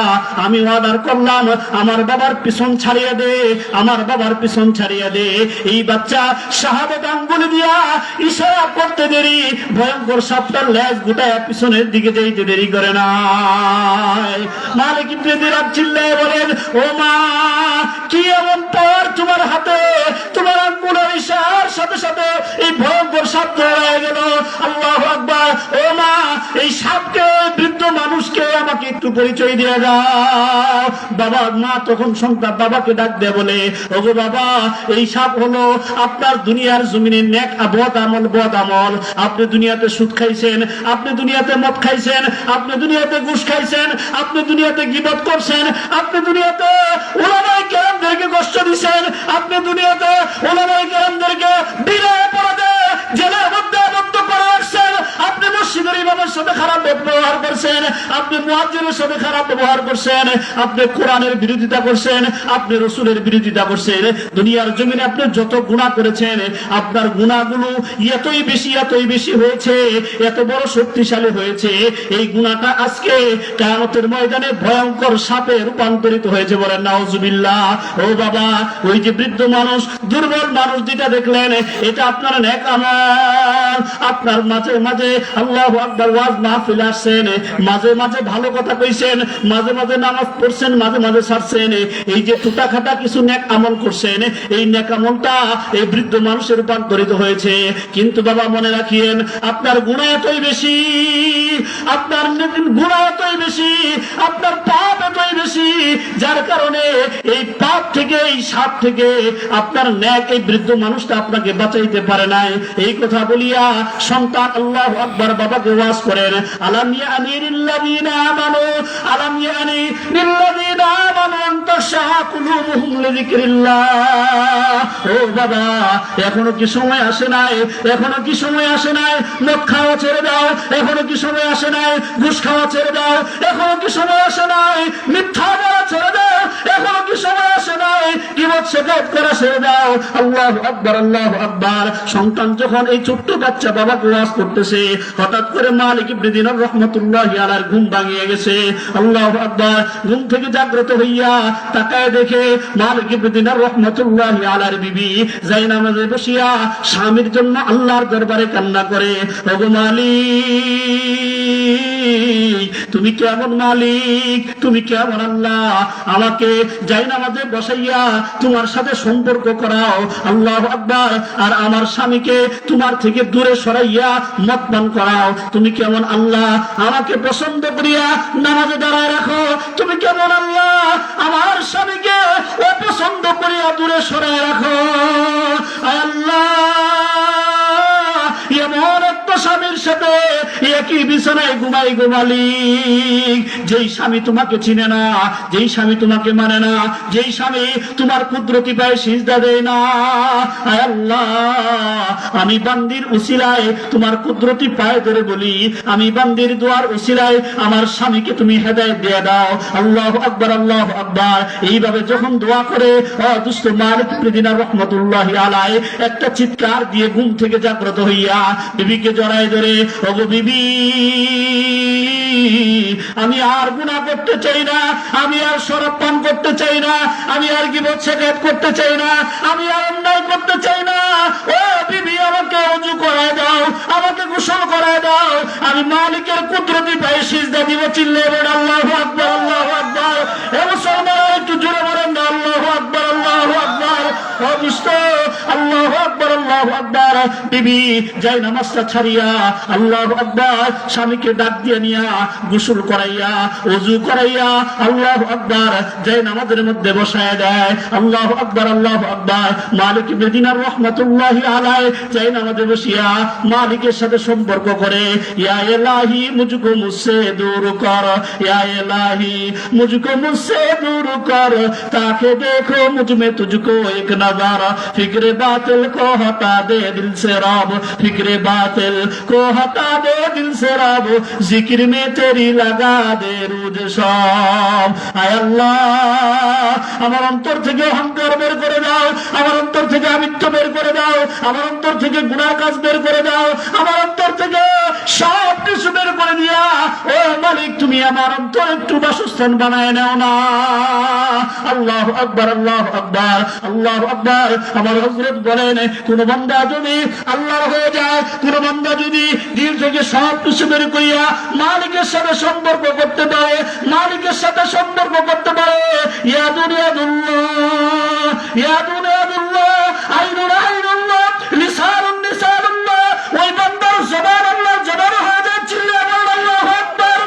আমি অর্ডার করলাম আমার বাবার পিছন ছাড়িয়ে দে, আমার বাবার পিছন ছাড়িয়ে দে। এই বাচ্চা শাহাদাত আঙ্গুলে দিয়া ইশারা করতে দেরি ভয়ঙ্কর সাপটার লেজ গোটায় পিছনের দিকে যাইতে দেরি করে না। নাই। মালিক ইবনে দিনার চিল্লায়ে বলেন, ও মা, কি এমন পর তোমার হাতে? তোমার আঙ্গুলের ইশারার সাথে সাথে এই ভয়ঙ্কর সাপ ধরে গেল। আল্লাহু আকবার। ও মা, এই সাপকে, বৃদ্ধ মানুষকে আমাকে একটু পরিচয় দিয়ে দাও। বাবা, মা তখন সন্তান বাবাকে ডাক দিয়ে বলে, ওগো বাবা, এই সাপ হলো আপনার দুনিয়ার জমিনে নেক বদ আমল। আপনি দুনিয়াতে সুদ খাইছেন, আপনি দুনিয়াতে মদ খাইছেন, আপনি দুনিয়াতে ঘুষ খাইছেন, আপনি দুনিয়াতে গীবত করছেন, আপনি দুনিয়াতে উলামায়ে কেরামদেরকে কষ্ট দিয়েছেন, আপনি দুনিয়াতে উলামায়ে কেরামদেরকে বিনা অপরাধে জেলের মধ্যে আবদ্ধ করে রাখছেন, আপনি মসজিদের ইমামের সাথে খারাপ ব্যবহার করছেন, আপনি মুয়াজ্জিনের সাথে খারাপ ব্যবহার করছেন, আপনি কোরআনের বিরোধিতা করছেন, আপনি রাসূলের বিরোধিতা করছেন। দুনিয়ার জমিনে আপনি যত গুনাহ করেছেন, আপনার গুনাহগুলো এতই বেশি হয়েছে, এত বড় শক্তিশালী হয়েছে, এই গুনাহটা আজকে কিয়ামতের ময়দানে ভয়ঙ্কর সাপে রূপান্তরিত হয়েছে। বলেন নাউজুবিল্লাহ। ও বাবা, ওই যে বৃদ্ধ মানুষ, দুর্বল মানুষ যেটা দেখলেন, এটা আপনার নেক আমল। আপনার মাঝে মাঝে আল্লাহু আকবার ওয়াজ মাহফিল আসছেন, মাঝে মাঝে ভালো কথা কইছেন, মাঝে মাঝে নামাজ পড়ছেন, মাঝে মাঝে ছাড়ছেন, এই যে টুটাখাটা কিছু নেক আমল করছেন, এই নেক আমলটা এই বৃদ্ধ মানুষের রূপান্তরিত হয়েছে। কিন্তু বাবা মনে রাখিয়েন, আপনার গুনাহ এতই বেশি, আপনার গুনাহ এতই বেশি, আপনার পাপ এতই বেশি, যার কারণে এই পাপ থেকে, এই সাপ থেকে আপনার নেক এই বৃদ্ধ মানুষটা আপনাকে বাঁচাইতে পারে নাই। এই কথা বলিয়া সন্তান আল্লাহু আকবার বাবাকে ওয়াজ করেন, আলাম ইয়ানি লিল্লাযিনা আমানু, আলাম ইয়ানি লিল্লাযিনা আমানু আন তাশা কুলুবুহুম লিযিকরিল্লাহ। ও বাবা, এখনো কি সময় আসে নাই? এখনো কি সময় আসে নাই মদ খাওয়া ছেড়ে দাও? এখনো কি সময় আসে নাই ঘুষ খাওয়া ছেড়ে দাও? এখনো কি সময় আসে নাই মিথ্যা বলা ছেড়ে দাও? এখনো কি সময় আসে নাই গীবত শিকায়ত করা ছেড়ে দাও? আল্লাহু আকবার, আল্লাহু আকবার। সন্তান যখন এই ছোট্ট বাচ্চা বাবাকে ওয়াজ করতেছে, হঠাৎ করে মালিক ইবনে দিনার রাহমাতুল্লাহি আলাইহির ঘুম ভাঙিয়ে গেছে। আল্লাহু আকবার। ঘুম থেকে জাগ্রত হইয়া তাকায় দেখে মালিক ইবনে দিনার রাহমাতুল্লাহি আলাইহির বিবি জায়নামাজে বসিয়া স্বামীর জন্য আল্লাহর দরবারে কান্না করে, ওগো মালিক, তুমি কেমন মালিক, তুমি কেমন আল্লাহ, আমাকে জায়নামাজে বসাইয়া তোমার সাথে সম্পর্ক করাও। আল্লাহু আকবার। আর আমার স্বামীকে তোমার থেকে দূরে সরাইয়া মদ পান করাও। তুমি কেমন আল্লাহ, আমাকে পছন্দ করিয়া নামাজে দাঁড়ায় রাখো। তুমি কেমন আল্লাহ, আমার স্বামীকে অপছন্দ করিয়া দূরে সরায় রাখো। আল্লাহ, এমন একটা স্বামীর সাথে একই বিছানায় ঘুমাই গো মালিক, যেই স্বামী তোমাকে চিনে না, যেই স্বামী তোমাকে মানে না, যেই স্বামী তোমার কুদরতি পায়ে সিজদা দেয় না। আয় আল্লাহ, আমি বান্দির উসিলায় তোমার কুদরতি পায়ে ধরে বলি, আমি বান্দির দোয়ার উসিলায় আমার স্বামীকে তুমি হেদায়েত দিয়ে দাও। আল্লাহু আকবার, আল্লাহু আকবার। এইভাবে যখন দোয়া করে দুষ্ট মালিক ইবনে দিনার রাহমাতুল্লাহি আলাইহি একটা চিৎকার দিয়ে ঘুম থেকে জাগ্রত হইয়া বিবিকে জড়ায় ধরে, ওগো বিবি, আমি আর গুনাহ করতে চাই না, আমি আর শরাব পান করতে চাই না, আমি আর গীবত শিকায়ত করতে চাই না, আমি আর অন্যায় করতে চাই না। ও বিবি, আমাকে ওযু করায় দাও, আমাকে গোসল করায় দাও, আমি মালিকের কুদরতি পায়ে সিজদা দিব। চিল্লায়ে বলেন আল্লাহু আকবার, আল্লাহু আকবার। এ মুসলমান, একটু জোরে বলেন না আল্লাহু আকবার, আল্লাহু আকবার। ও দুষ্ট, আল্লাহু আকবার, আল্লাহু আকবার। বিবি যাই নামাজটা ছাড়িয়া আল্লাহু আকবার স্বামীকে ডাক দিয়ে নিয়া গোসল করাইয়া ওযু করাইয়া আল্লাহু আকবার যাই নামাজের মধ্যে বসায় দেয়। আল্লাহু আকবার, আল্লাহু আকবার। মালিক ইবনে দিনার রাহমাতুল্লাহি আলাইহি যাই নামাজে বসিয়া মালিকের সাথে সম্পর্ক করে, ইয়া ইলাহি মুঝকো মুঝসে দূর কর, ইয়া ইলাহি মুঝকো মুঝসে দূর কর, তাকে দেখো মুঝ में तुझको एक नजारा, फिक्रे बातिल को हटा दे दिल से रब, फिक्रे बातिल को हटा दे दिल से रब, जिक्र में तेरी लगा दे रोज शाम। आय अल्लाह, আমার অন্তর থেকে অহংকার বের করে দাও, আমার অন্তর থেকে আমিত্ব বের করে দাও, আমার অন্তর থেকে গুনাহ কাজ বের করে দাও, আমার অন্তর থেকে সব কিছু বের করে দিয়া, ও মালিক তুমি আমার অন্তর একটু বাসস্থান বানায় নাও না। আল্লাহু আকবার, আল্লাহু আকবার, আল্লাহু আকবার। আমার হযরত বলেন, কোন বান্দা যদি আল্লাহর হয়ে যায়, কোন বান্দা যদি দিল থেকে সব কিছু বের করিয়া মালিকের সাথে সম্পর্ক করতে পারে, মালিকের সাথে সম্পর্ক করতে পারে, ইয়া দুনিয়াদুল্লাহ, ইয়া দুনিয়াদুল্লাহ, আইনুন আইনুল্লাহ, লিসানুন লিসানুল্লাহ, ওই বান্দার জবান আল্লাহর জবান হয়ে যায়, চিল্লায়ে বলেন আল্লাহু আকবার।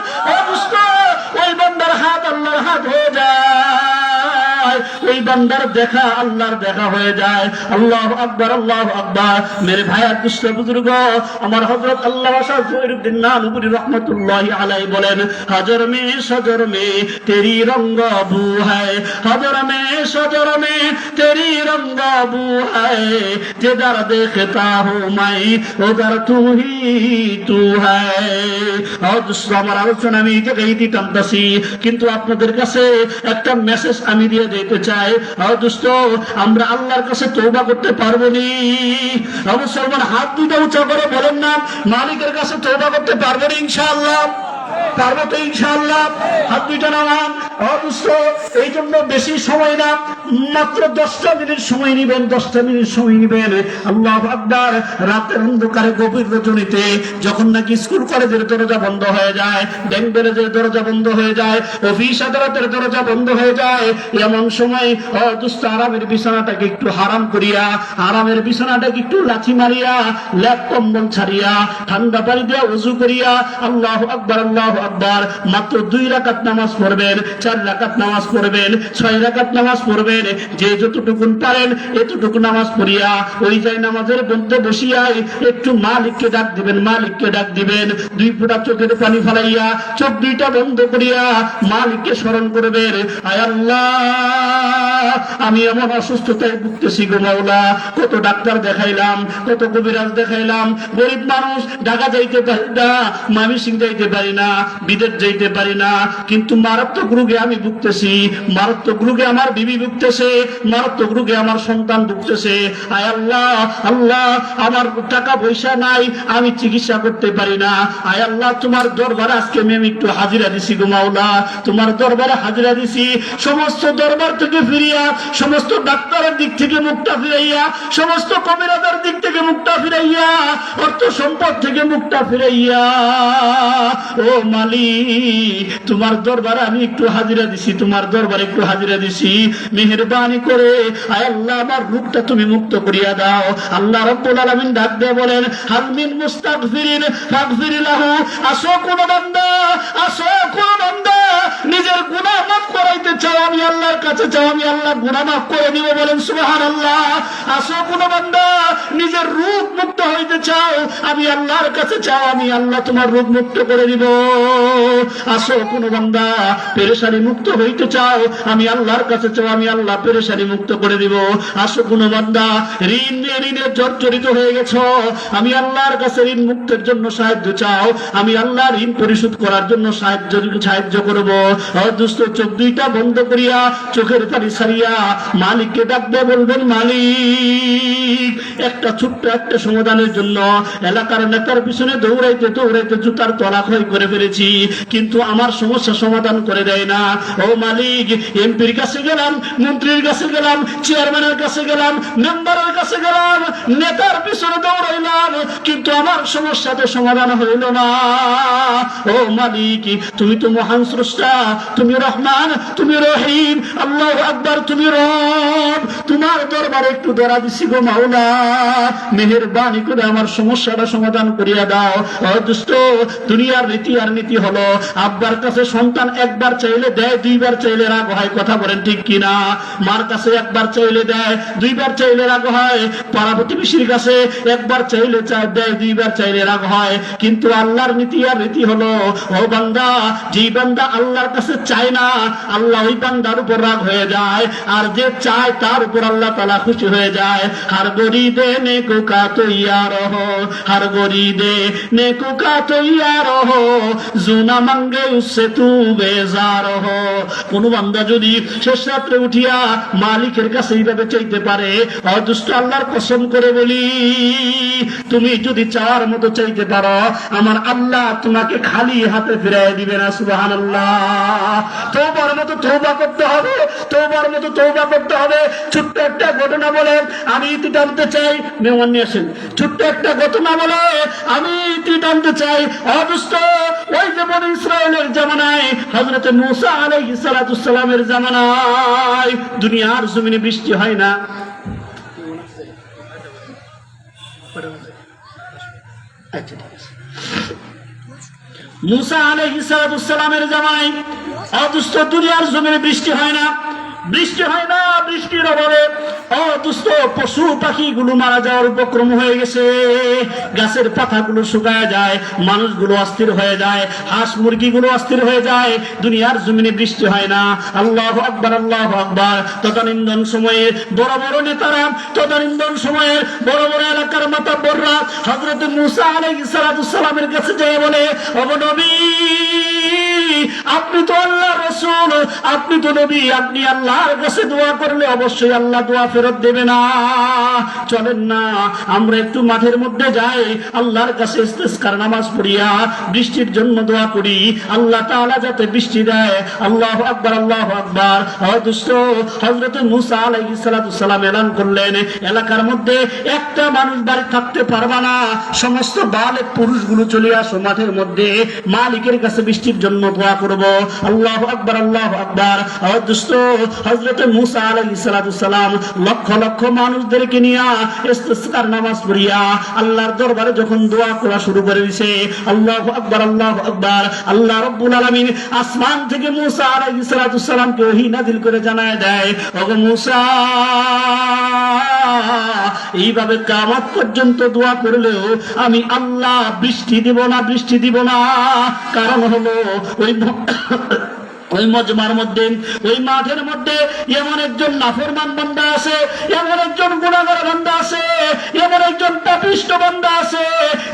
ওই বান্দার হাত আল্লাহর হাত হয়ে যায়, ওই বান্দার দেখা আল্লাহর দেখা হয়ে যায়। আল্লাহু আকবার, আল্লাহু আকবার। মেরে ভাইয়া দুষ্ট বুজুর্গ, আমার হযরত আল্লামা শাহ জহিরুদ্দিন নানুপুরি রহমাতুল্লাহি আলাইহি বলেন, হাজার মে সজর মে তেরি রঙ্গ বু হ্যায়, হাজার মে সজর মে তেরি রঙ্গ বু হ্যায়, যেদার দেখতা হু মাই ওদার তু হি তু হ্যায়। আমার আলোচনা আমি এই জায়গায় টানতাছি, কিন্তু আপনাদের কাছে একটা মেসেজ আমি দিয়ে দিতে চাই। দোস্ত, আমরা আল্লাহর কাছে তওবা করতে পারবো নি? মুসলমান হাত দুইটা উঁচা করে বলেন না, মালিকের কাছে তওবা করতে পারবো নি ইনশাআল্লাহ? পারবো তো ইনশাআল্লাহ? হাত দুইটা নামান। দোস্ত, এই জন্য বেশি সময় না, মাত্র 10টা মিনিট সময় নিবেন, 10টা মিনিট সময় নিবেন। আল্লাহু আকবার। রাতের অন্ধকারে গভীর রজনীতে যখন নাকি স্কুল কলেজের দরজা বন্ধ হয়ে যায়, ব্যাংক ব্যারেজের দরজা বন্ধ হয়ে যায়, অফিস আদালতের দরজা বন্ধ হয়ে যায়, এমন সময় দোস্ত আরামের বিছানাটাকে একটু হারাম করিয়া, আরামের বিছানাটাকে একটু লাথি মারিয়া, লেপ কম্বল ছাড়িয়া, ঠান্ডা পানি দিয়া ওযু করিয়া আল্লাহু আকবার, আল্লাহু আকবার, মাত্র 2 রাকাত নামাজ পড়বেন, 4 রাকাত নামাজ পড়বেন, 6 রাকাত নামাজ পড়বেন, যে যতটুকুন পারেন এতটুকু নামাজ পড়িয়া ওই যাই নামাজের মধ্যে বসিয়াই একটু মালিককে ডাক দিবেন, মালিককে ডাক দিবেন। 2 ফোঁটা চোখের পানি ফেলাইয়া চোখ দুইটা বন্ধ করিয়া মালিককে স্মরণ করবেন, আয় আল্লাহ, আমি এমন অসুস্থতায় ভুগতেছি গো মাওলা, কত ডাক্তার দেখাইলাম, কত কবিরাজ দেখাইলাম, গরিব মানুষ, ঢাকা যাইতে পারি না, ময়মনসিংহ যাইতে পারি না, বিদেশ যাইতে পারি না, কিন্তু মারাত্মক রোগে আমি ভুগতেছি, মারাত্মক রোগে আমার বিবি ভুগতেছে, মারাত্মক রোগে আমার সন্তান ভুগতেছে। আয় আল্লাহ, আল্লাহ, আমার টাকা পয়সা নাই, আমি চিকিৎসা করতে পারি না। আয় আল্লাহ, তোমার দরবারে আজকে আমি একটু হাজিরা দিছি গো মাওলা, তোমার দরবারে হাজিরা দিছি। সমস্ত দরবার থেকে ফিরিয়া, সমস্ত ডাক্তারের দিক থেকে মুখটা ফিরাইয়া, সমস্ত কবিরাজের দিক থেকে মুখটা ফিরাইয়া, অর্থ সম্পদ থেকে মুখটা ফিরাইয়া, ও মালিক, তোমার দরবারে আমি একটু হাজিরা দিছি, তোমার দরবারে একটু হাজিরা দিছি। মেহেরবানি করে আয় আল্লাহ, আমার রূপটা তুমি মুক্ত করিয়া দাও। আল্লাহ রাব্বুল আলামিন ডাক দিয়ে বলেন, হাল মিন মুস্তাগফিরিন ফাগফির লাহু। আসো কোন বান্দা, আসো কোন বান্দা নিজের গুনাহ মাফ করাইতে চাও, আমি আল্লাহর কাছে চাও, আমি আল্লাহ গুনাহ মাফ করে দিব, বলেন সুবহানাল্লাহ। আসো কোন বান্দা নিজের রূপ মুক্ত হইতে চাও, আমি আল্লাহর কাছে চাও, আমি আল্লাহ তোমার রূপ মুক্ত করে দিব। আসো কোন বান্দা পেরেশানি মুক্ত হইতে চাও, আমি আল্লাহর কাছে চাও, আমি আল্লাহ পেরেশানি মুক্ত করে দিব। আসো কোন বান্দা ঋণে জর্জরিত হয়ে গেছো, আমি আল্লাহর কাছে ঋণ মুক্তের জন্য সাহায্য চাও, আমি আল্লাহ ঋণ পরিশোধ করার জন্য সাহায্য করব। দোস্ত, চোখ দুইটা বন্ধ করিয়া, চোখের পানি ছাড়িয়া মালিককে ডাকবে, বলবেন, মালিক, একটা ছোট্ট একটা সমাধানের জন্য এলাকার নেতার পিছনে দৌড়াইতে দৌড়াইতে জুতার তলা ক্ষয় করে ফেলেছি, কিন্তু আমার সমস্যা সমাধান করে দেয় না। ও মালিক, এমপির কাছে গেলাম, মন্ত্রীর কাছে গেলাম, চেয়ারম্যানের কাছে গেলাম, মেম্বারের কাছে গেলাম, নেতার পিছনে দৌড়াইলাম, কিন্তু আমার সমস্যাতে সমাধান হইল না। ও মালিক, তুমি তো মহান স্রষ্টা, তুমি রহমান, তুমি রহিম, আল্লাহু আকবার, তুমি রব, তোমার দরবারে একটু দরা দিছি গো মাওলা, মেহেরবানি করে আমার সমস্যাটা সমাধান করিয়া দাও। দুষ্ট, দুনিয়ার রীতি আর নীতি হলো, আব্বার কাছে সন্তান একবার চাইলে দেয়, 2বার চাইলে রাগ হয়, কথা বলেন ঠিক কিনা? মার কাছে একবার চাইলে দেয়, 2বার চাইলে রাগ হয়, পাড়া প্রতিবেশীর কাছে একবার চাইলে দেয়, 2বার চাইলে রাগ হয়, কিন্তু আল্লাহর নীতি আর রীতি হলো, ও বান্দা, যেই বান্দা আল্লাহর কাছে চায় না, আল্লাহ ওই বান্দার উপর রাগ হয়ে যায়, আর যে চায় তার উপর আল্লাহ তাআলা খুশি হয়ে যায়। हर गरीदे नेको का तैयार हो, हर गरीदे नेको का तैयार हो, जुना मांगे उससे तू बेजार हो। কোন বান্দা যদি শেষ রাত্রে উঠিয়া মালিকের কাছে এইভাবে চাইতে পারে, দুষ্ট আল্লাহর কসম করে করে বলি, তুমি যদি চাওয়ার মতো চাইতে পারো, আমার আল্লাহ তোমাকে খালি হাতে ফিরিয়ে দিবে না। সুবহানাল্লাহ। তওবার মতো তওবা করতে হবে, তওবার মতো তওবা করতে হবে। ছোট্ট একটা ঘটনা বলে আমি ইতি টানতে চাই, মেহমান নিয়ে আসেন। ছোট্ট একটা ঘটনা বলে আমি ইতি টানতে চাই। অদুষ্ট ওই যে বনি ইসরায়েলের জামানায়, হযরত মূসা আলাইহিস সালাতু সালামের জামানায় দুনিয়ার জমিনে বৃষ্টি হয় না। আচ্ছা, ঠিক আছে। মূসা আলাইহিস সালাতু সালামের জামানায় অদুষ্ট দুনিয়ার জমিনে বৃষ্টি হয় না, বৃষ্টি হয় না। বৃষ্টির অভাবে অদুষ্ট পশু পাখিগুলো মারা যাওয়ার উপক্রম হয়ে গেছে। গাছের পাতাগুলো শুকায় যায়, মানুষগুলো অস্থির হয়ে যায়, হাঁস মুরগিগুলো অস্থির হয়ে যায়। দুনিয়ার জমিনে বৃষ্টি হয় না। আল্লাহু আকবার, আল্লাহু আকবার। তদানীন্তন সময়ে বড় বড় নেতারা, তদানীন্তন সময়ে বড় বড় এলাকার মাতাব্বররা হযরত মূসা আলাইহিস সালাতু সালামের কাছে যায় বলে, ওগো নবী, আপনি তো আল্লাহর রাসূল, আপনি তো নবী, আপনি আল্লাহর কাছে দোয়া করলে অবশ্যই আল্লাহ দোয়া ফেরত দেবে না। চলেন না আমরা একটু মাঠের মধ্যে যাই, আল্লাহর কাছে ইস্তিসকার নামাজ পড়িয়া বৃষ্টির জন্য দোয়া করি, আল্লাহ তাআলা যাতে বৃষ্টি দেয়। আল্লাহু আকবার, আল্লাহু আকবার। দুষ্ট হযরত মূসা আলাইহিস সালাতু সালাম এলান করলেন, এলাকার মধ্যে একটা মানুষ বাড়ি থাকতে পারবে না, সমস্ত বালেক পুরুষগুলো চলে আসো মাঠের মধ্যে, মালিকের কাছে বৃষ্টির জন্য দোয়া করব। আল্লাহু আকবার, আল্লাহু আকবার। দুষ্ট হযরত মূসা আলাইহিস সালাতু সালাম লক্ষ লক্ষ মানুষদেরকে নিয়ে ইস্তিসকার নামাজ পড়িয়া আল্লাহর দরবারে যখন দোয়া করা শুরু করে দিয়েছে, আল্লাহু আকবার, আল্লাহু আকবার। আল্লাহ রাব্বুল আলামিন আসমান থেকে মূসা আলাইহিস সালাতু সালামকে ওহী নাযিল করে জানায় দেয়, ওগো মূসা, এইভাবে কিয়ামত পর্যন্ত দোয়া করলেও আমি আল্লাহ বৃষ্টি দিব না, বৃষ্টি দিব না। কারণ হলো ওই মজমার মধ্যে, ওই মাঠের মধ্যে এমন একজন নাফরমান বান্দা আছে, এমন একজন গুনাহগার বান্দা আছে, এমন একজন পাপিষ্ঠ বান্দা আছে,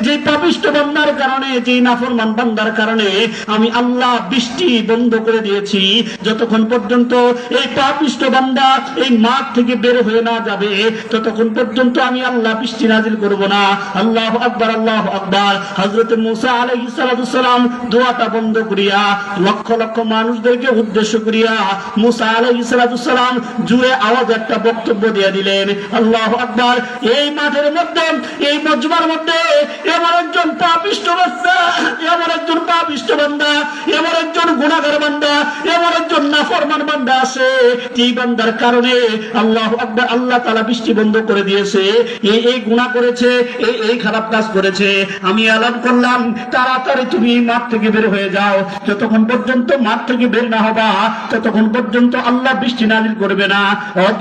যে পাপিষ্ঠ বান্দার কারণে, যে নাফরমান বান্দার কারণে আমি আল্লাহ বৃষ্টি বন্ধ করে দিয়েছি। যতক্ষণ পর্যন্ত এই পাপিষ্ঠ বান্দা এই মাঠ থেকে বের হয়ে না যাবে, ততক্ষণ পর্যন্ত আমি আল্লাহ বৃষ্টি নাজিল করব না। আল্লাহু আকবার, আল্লাহু আকবার। হযরত মূসা আলাইহিস সালাতু সালাম দোয়াটা বন্ধ করিয়া লক্ষ লক্ষ মানুষ উদ্দেশ্য করিয়া মূসা আলাইহিস সালাতু সালাম জুড়ে আওয়াজ একটা বক্তব্য দিয়ে দিলেন। আল্লাহু আকবার। এই মাঠের মধ্যে, এই মজমার মধ্যে এমন একজন পাপিষ্ঠ বান্দা, এমন একজন পাপিষ্ঠ বান্দা, এমন একজন গুনাহগার বান্দা, এমন একজন নাফরমান বান্দা আছে, এই বান্দার কারণে আল্লাহু আকবার, আল্লাহ তাআলা বৃষ্টি বন্ধ করে দিয়েছে। এই গুনাহ করেছে, এই খারাপ কাজ করেছে। আমি এলান করলাম, তাড়াতাড়ি তুমি মাঠ থেকে বের হয়ে যাও। যতক্ষণ পর্যন্ত মাঠ থেকে বের না হবা, ততক্ষণ পর্যন্ত আল্লাহ বৃষ্টি নাজিল করবে না।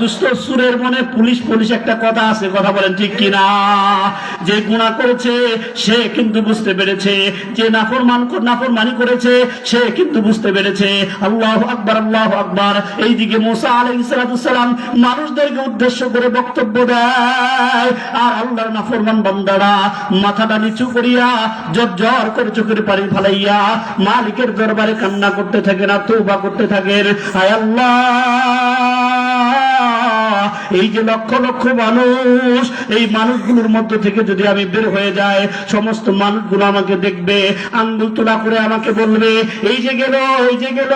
দুষ্ট সুরের মনে পুলিশ পুলিশ একটা কথা আছে, কথা বলেন ঠিক কিনা? যে গুনাহ করেছে সে কিন্তু বুঝতে পেরেছে, যে নাফরমানি করেছে সে কিন্তু বুঝতে পেরেছে। আল্লাহু আকবার, আল্লাহু আকবার। এইদিকে মূসা আলাইহিস সালাতু সালাম মানুষদেরকে উদ্দেশ্য করে বক্তব্য দেয়, আর আল্লাহর নাফরমান বান্দারা মাথাটা নিচু করিয়া জর্জর করে চোখের পানি ফালাইয়া মালিকের দরবারে কান্না করতে থাকে না, তওবা করতে থাকেন। আয় আল্লাহ, এই যে লক্ষ লক্ষ মানুষ, এই মানুষগুলোর মধ্য থেকে যদি আমি বের হয়ে যাই, সমস্ত মানুষগুলো আমাকে দেখবে, আঙ্গুল তোলা করে আমাকে বলবে, এই যে গেল, এই যে গেল,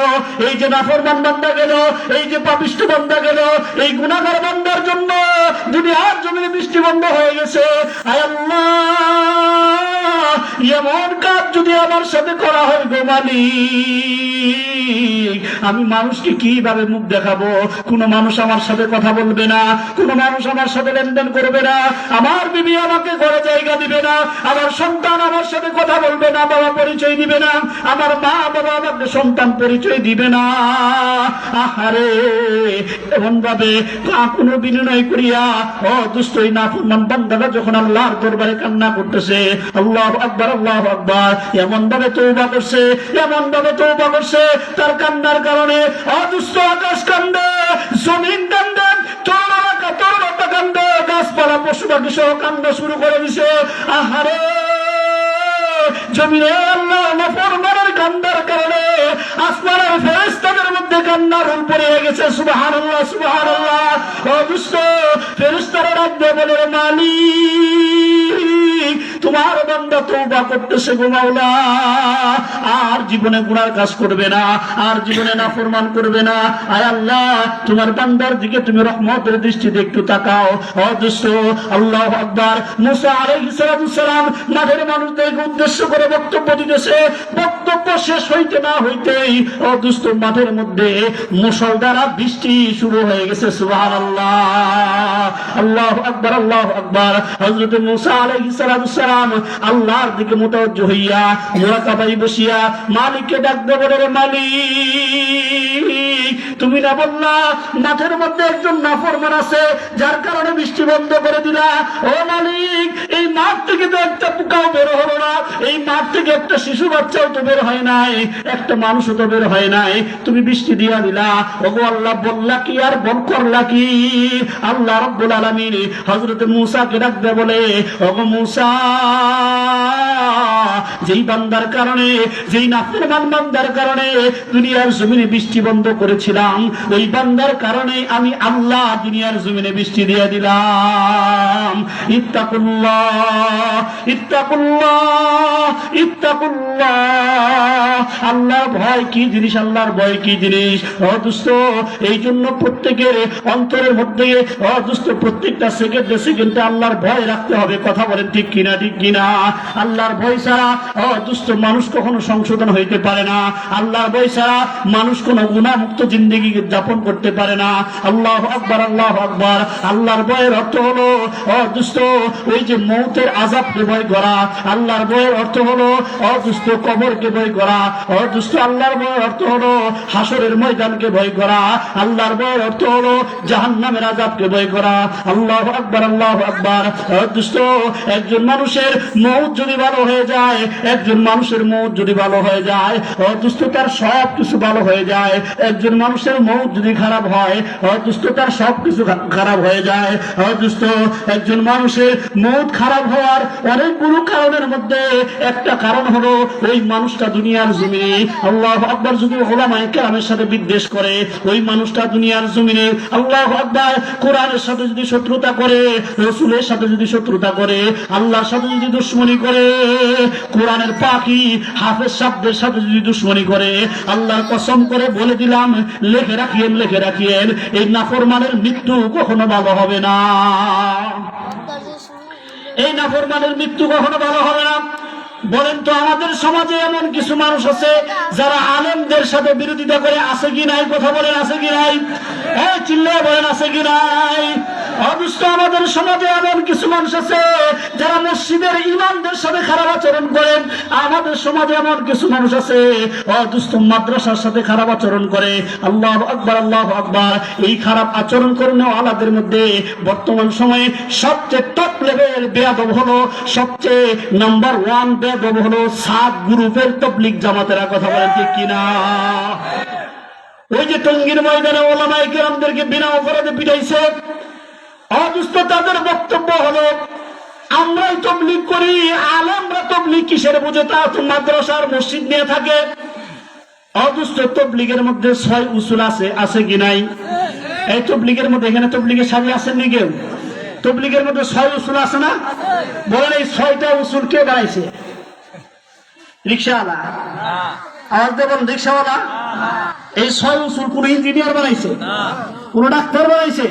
এই যে নাফরমান বান্দা গেল, এই যে পাপিষ্ঠ বান্দা গেল, এই গুনাহগার বান্দার জন্য দুনিয়ার জমিনে বৃষ্টি বন্ধ হয়ে গেছে। আয় আল্লাহ, এমন কাজ যদি আমার সাথে করা হয় গো মালিক, আমি মানুষকে কিভাবে মুখ দেখাবো? কোন মানুষ আমার সাথে কথা বলবে না, কোন মানুষ আমার সাথে লেনদেন করবে না, আমার বিবি আমাকে ঘরে জায়গা দিবে না, আমার সন্তান আমার সাথে কথা বলবে না, বাবা পরিচয় দিবে না, আমার মা বাবা আমাকে সন্তান পরিচয় দিবে না। আহারে, এমন ভাবে কোনো বিনয় করিয়া দুষ্ট নাফরমান বান্দারা যখন আল্লাহর দরবারে কান্না করতেছে, আল্লাহু আকবার, আল্লাহু আকবার, এমন ভাবে তওবা করছে, এমন ভাবে তওবা করছে, তার কান্নার কারণে অদুষ্ট আকাশ কান্দে, জমিন কান্দে, তরুণতা কান্দে, গাছপালা পশু পাখি সহ কান্না শুরু করে দিছে। আহারে, জমিনে আল্লাহ নাফরমানের কান্নার কারণে আসমানের ফেরেশতাদের মধ্যে কান্নার রোল পড়ে গেছে। সুবহানাল্লাহ, সুবহানাল্লাহ। ও দুষ্ট ফেরেশতারা ডাক দিয়ে বলে, মালিক বান্দা তওবা করতেছে গো মাওলা, আর জীবনে গুনার কাজ করবে না, আর জীবনে নাফরমান করবে না। আয় আল্লাহ, তোমার বান্দার দিকে তুমি রহমতের দৃষ্টিতে একটু তাকাও। অদৃশ্য আল্লাহু আকবার। মুসা আলাইহিস সালাম মাঠের মানুষদেরকে উদ্দেশ্য করে বক্তব্য দিতেছে। বক্তব্য শেষ হইতে না হইতেই অদৃশ্য মাঠের মধ্যে মুষলধারা বৃষ্টি শুরু হয়ে গেছে। সুবহানাল্লাহ, আল্লাহু আকবার, আল্লাহু আকবার। হযরত মুসা আলাইহিস সালাম আল্লাহর দিকে মুতাওয়াজ্জিহ হইয়া মুরাকাবায় বসিয়া মালিককে ডাক দিয়ে বলে, রে মালিক, তুমি না বললা মাঠের মধ্যে একজন নাফরমান আছে, যার কারণে বৃষ্টি বন্ধ করে দিলা? ও মালিক, এই মাঠ থেকে তো একটা পোকাও বের হলো না, এই মাঠ থেকে একটা শিশু বাচ্চাও তো বের হয় নাই, একটা মানুষও তো বের হয় নাই, তুমি বৃষ্টি দিয়া দিলা। ওগো আল্লাহ, বললা কি আর বল করলা কি? আল্লাহ রাব্বুল আলামিন হযরত মূসাকে ডাক দিয়ে বলে, ওগো মূসা, যেই বান্দার কারণে, যেই নাফরমান বান্দার কারণে দুনিয়ার জমিনে বৃষ্টি বন্ধ করেছিলাম, ওই বান্দার কারণে আমি আল্লাহ দুনিয়ার জমিনে বৃষ্টি দিয়ে দিলাম। ইত্তাকুল্লাহ, ইত্তাকুল্লাহ, ইত্তাকুল্লাহ। আল্লাহর ভয় কি জিনিস, আল্লাহর ভয় কি জিনিস। অদুষ্ট, এই জন্য প্রত্যেকের অন্তরের মধ্যে অদুষ্ট প্রত্যেকটা সেকেন্ডে সেকেন্ডে আল্লাহর ভয় রাখতে হবে। কথা বলেন ঠিক কিনা, ঠিক কিনা? আল্লাহর ভয় ছাড়া দুষ্ট মানুষ কখনো সংশোধন হইতে পারে না। আল্লাহর ভয় ছাড়া মানুষ কোনো গুনাহমুক্ত জিন্দেগি যাপন করতে পারে না। আল্লাহু আকবার, আল্লাহু আকবার। আল্লাহর ভয়ের অর্থ হলো দুষ্ট ওই যে মৌতের আযাবকে ভয় করা। আল্লাহর ভয়ের অর্থ হলো দুষ্ট কবরকে ভয় করা। দুষ্ট আল্লাহর ভয়ের অর্থ হলো হাসরের ময়দানকে ভয় করা। আল্লাহর ভয়ের অর্থ হলো জাহান্নামের আযাবকে ভয় করা। আল্লাহু আকবার, আল্লাহু আকবার। দুষ্ট একজন মানুষের মৌত যদি ভালো হয়ে যায়, একজন মানুষের মৌত যদি ভালো হয়ে যায়, দুষ্ট তার সব কিছু ভালো হয়ে যায়। একজন মানুষের মৌত যদি খারাপ হয়, দুষ্ট তার সব কিছু খারাপ হয়ে যায়। দুষ্ট একজন মানুষের মৌত খারাপ হওয়ার অনেকগুলো কারণের মধ্যে একটা কারণ হলো ওই মানুষটা দুনিয়ার জমিনে আল্লাহু আকবার যদি উলামায়ে কেরামের সাথে বিদ্বেষ করে, ওই মানুষটা দুনিয়ার জমিনে আল্লাহু আকবার কোরআনের সাথে যদি শত্রুতা করে, রাসূলের সাথে যদি শত্রুতা করে, আল্লাহর সাথে যদি দুশমনি করে, কোরআনের পাখি হাফেজ সাহেবদের সাথে যদি দুশমনি করে, আল্লাহর কসম করে বলে দিলাম, লিখে রাখিয়েন, লিখে রাখিয়েন, এই নাফরমানের মৃত্যু কখনো ভালো হবে না। এই নাফরমানের মৃত্যু কখনো ভালো হবে না। বলেন তো, আমাদের সমাজে এমন কিছু মানুষ আছে যারা আলেমদের সাথে বিরোধিতা করে, আছে কি নাই? কথা বলেন, আছে কি নাই? হ্যাঁ, চিল্লায় বলেন, আছে কি নাই? অবশ্য আমাদের সমাজে এমন কিছু মানুষ আছে যারা মসজিদের ইমামদের সাথে খারাপ আচরণ করেন। আমাদের সমাজে এমন কিছু মানুষ আছে অদুষ্ট মাদ্রাসার সাথে খারাপ আচরণ করে। আল্লাহু আকবার, আল্লাহু আকবার। এই খারাপ আচরণ করনে ওয়ালাদের মধ্যে বর্তমান সময়ে সবচেয়ে টপ লেভেল বেয়াদব হলো, সবচেয়ে নাম্বার 1 বেয়াদব হলো সাত গ্রুপের তাবলীগ জামাতেরা। কথা বলেন ঠিক কিনা? ওই যে টঙ্গীর ময়দানে ওলামায়ে কেরামদেরকে বিনা অপরাধে পিটাইছে, অদুষ্ট তাদের বক্তব্য হলো, আমরাই তাবলীগ করি, আলেমরা তাবলীগ কিসের বুঝে? তা তো মাদ্রাসার মসজিদ নিয়ে থাকে। অদুষ্ট তাবলীগের মধ্যে 6 উসুল আছে, আছে কি নাই? এই তাবলীগের মধ্যে, এখানে তাবলীগের সাথে আছেন নি কেউ? তাবলীগের মধ্যে 6 উসুল আছে না? বলেন, এই 6টা উসুল কে বানাইছে? রিকশাওয়ালা? আওয়াজ দেবেন, রিকশাওয়ালা? এই 6 উসুল কোন ইঞ্জিনিয়ার বানাইছে? কোন ডাক্তার বানাইছে?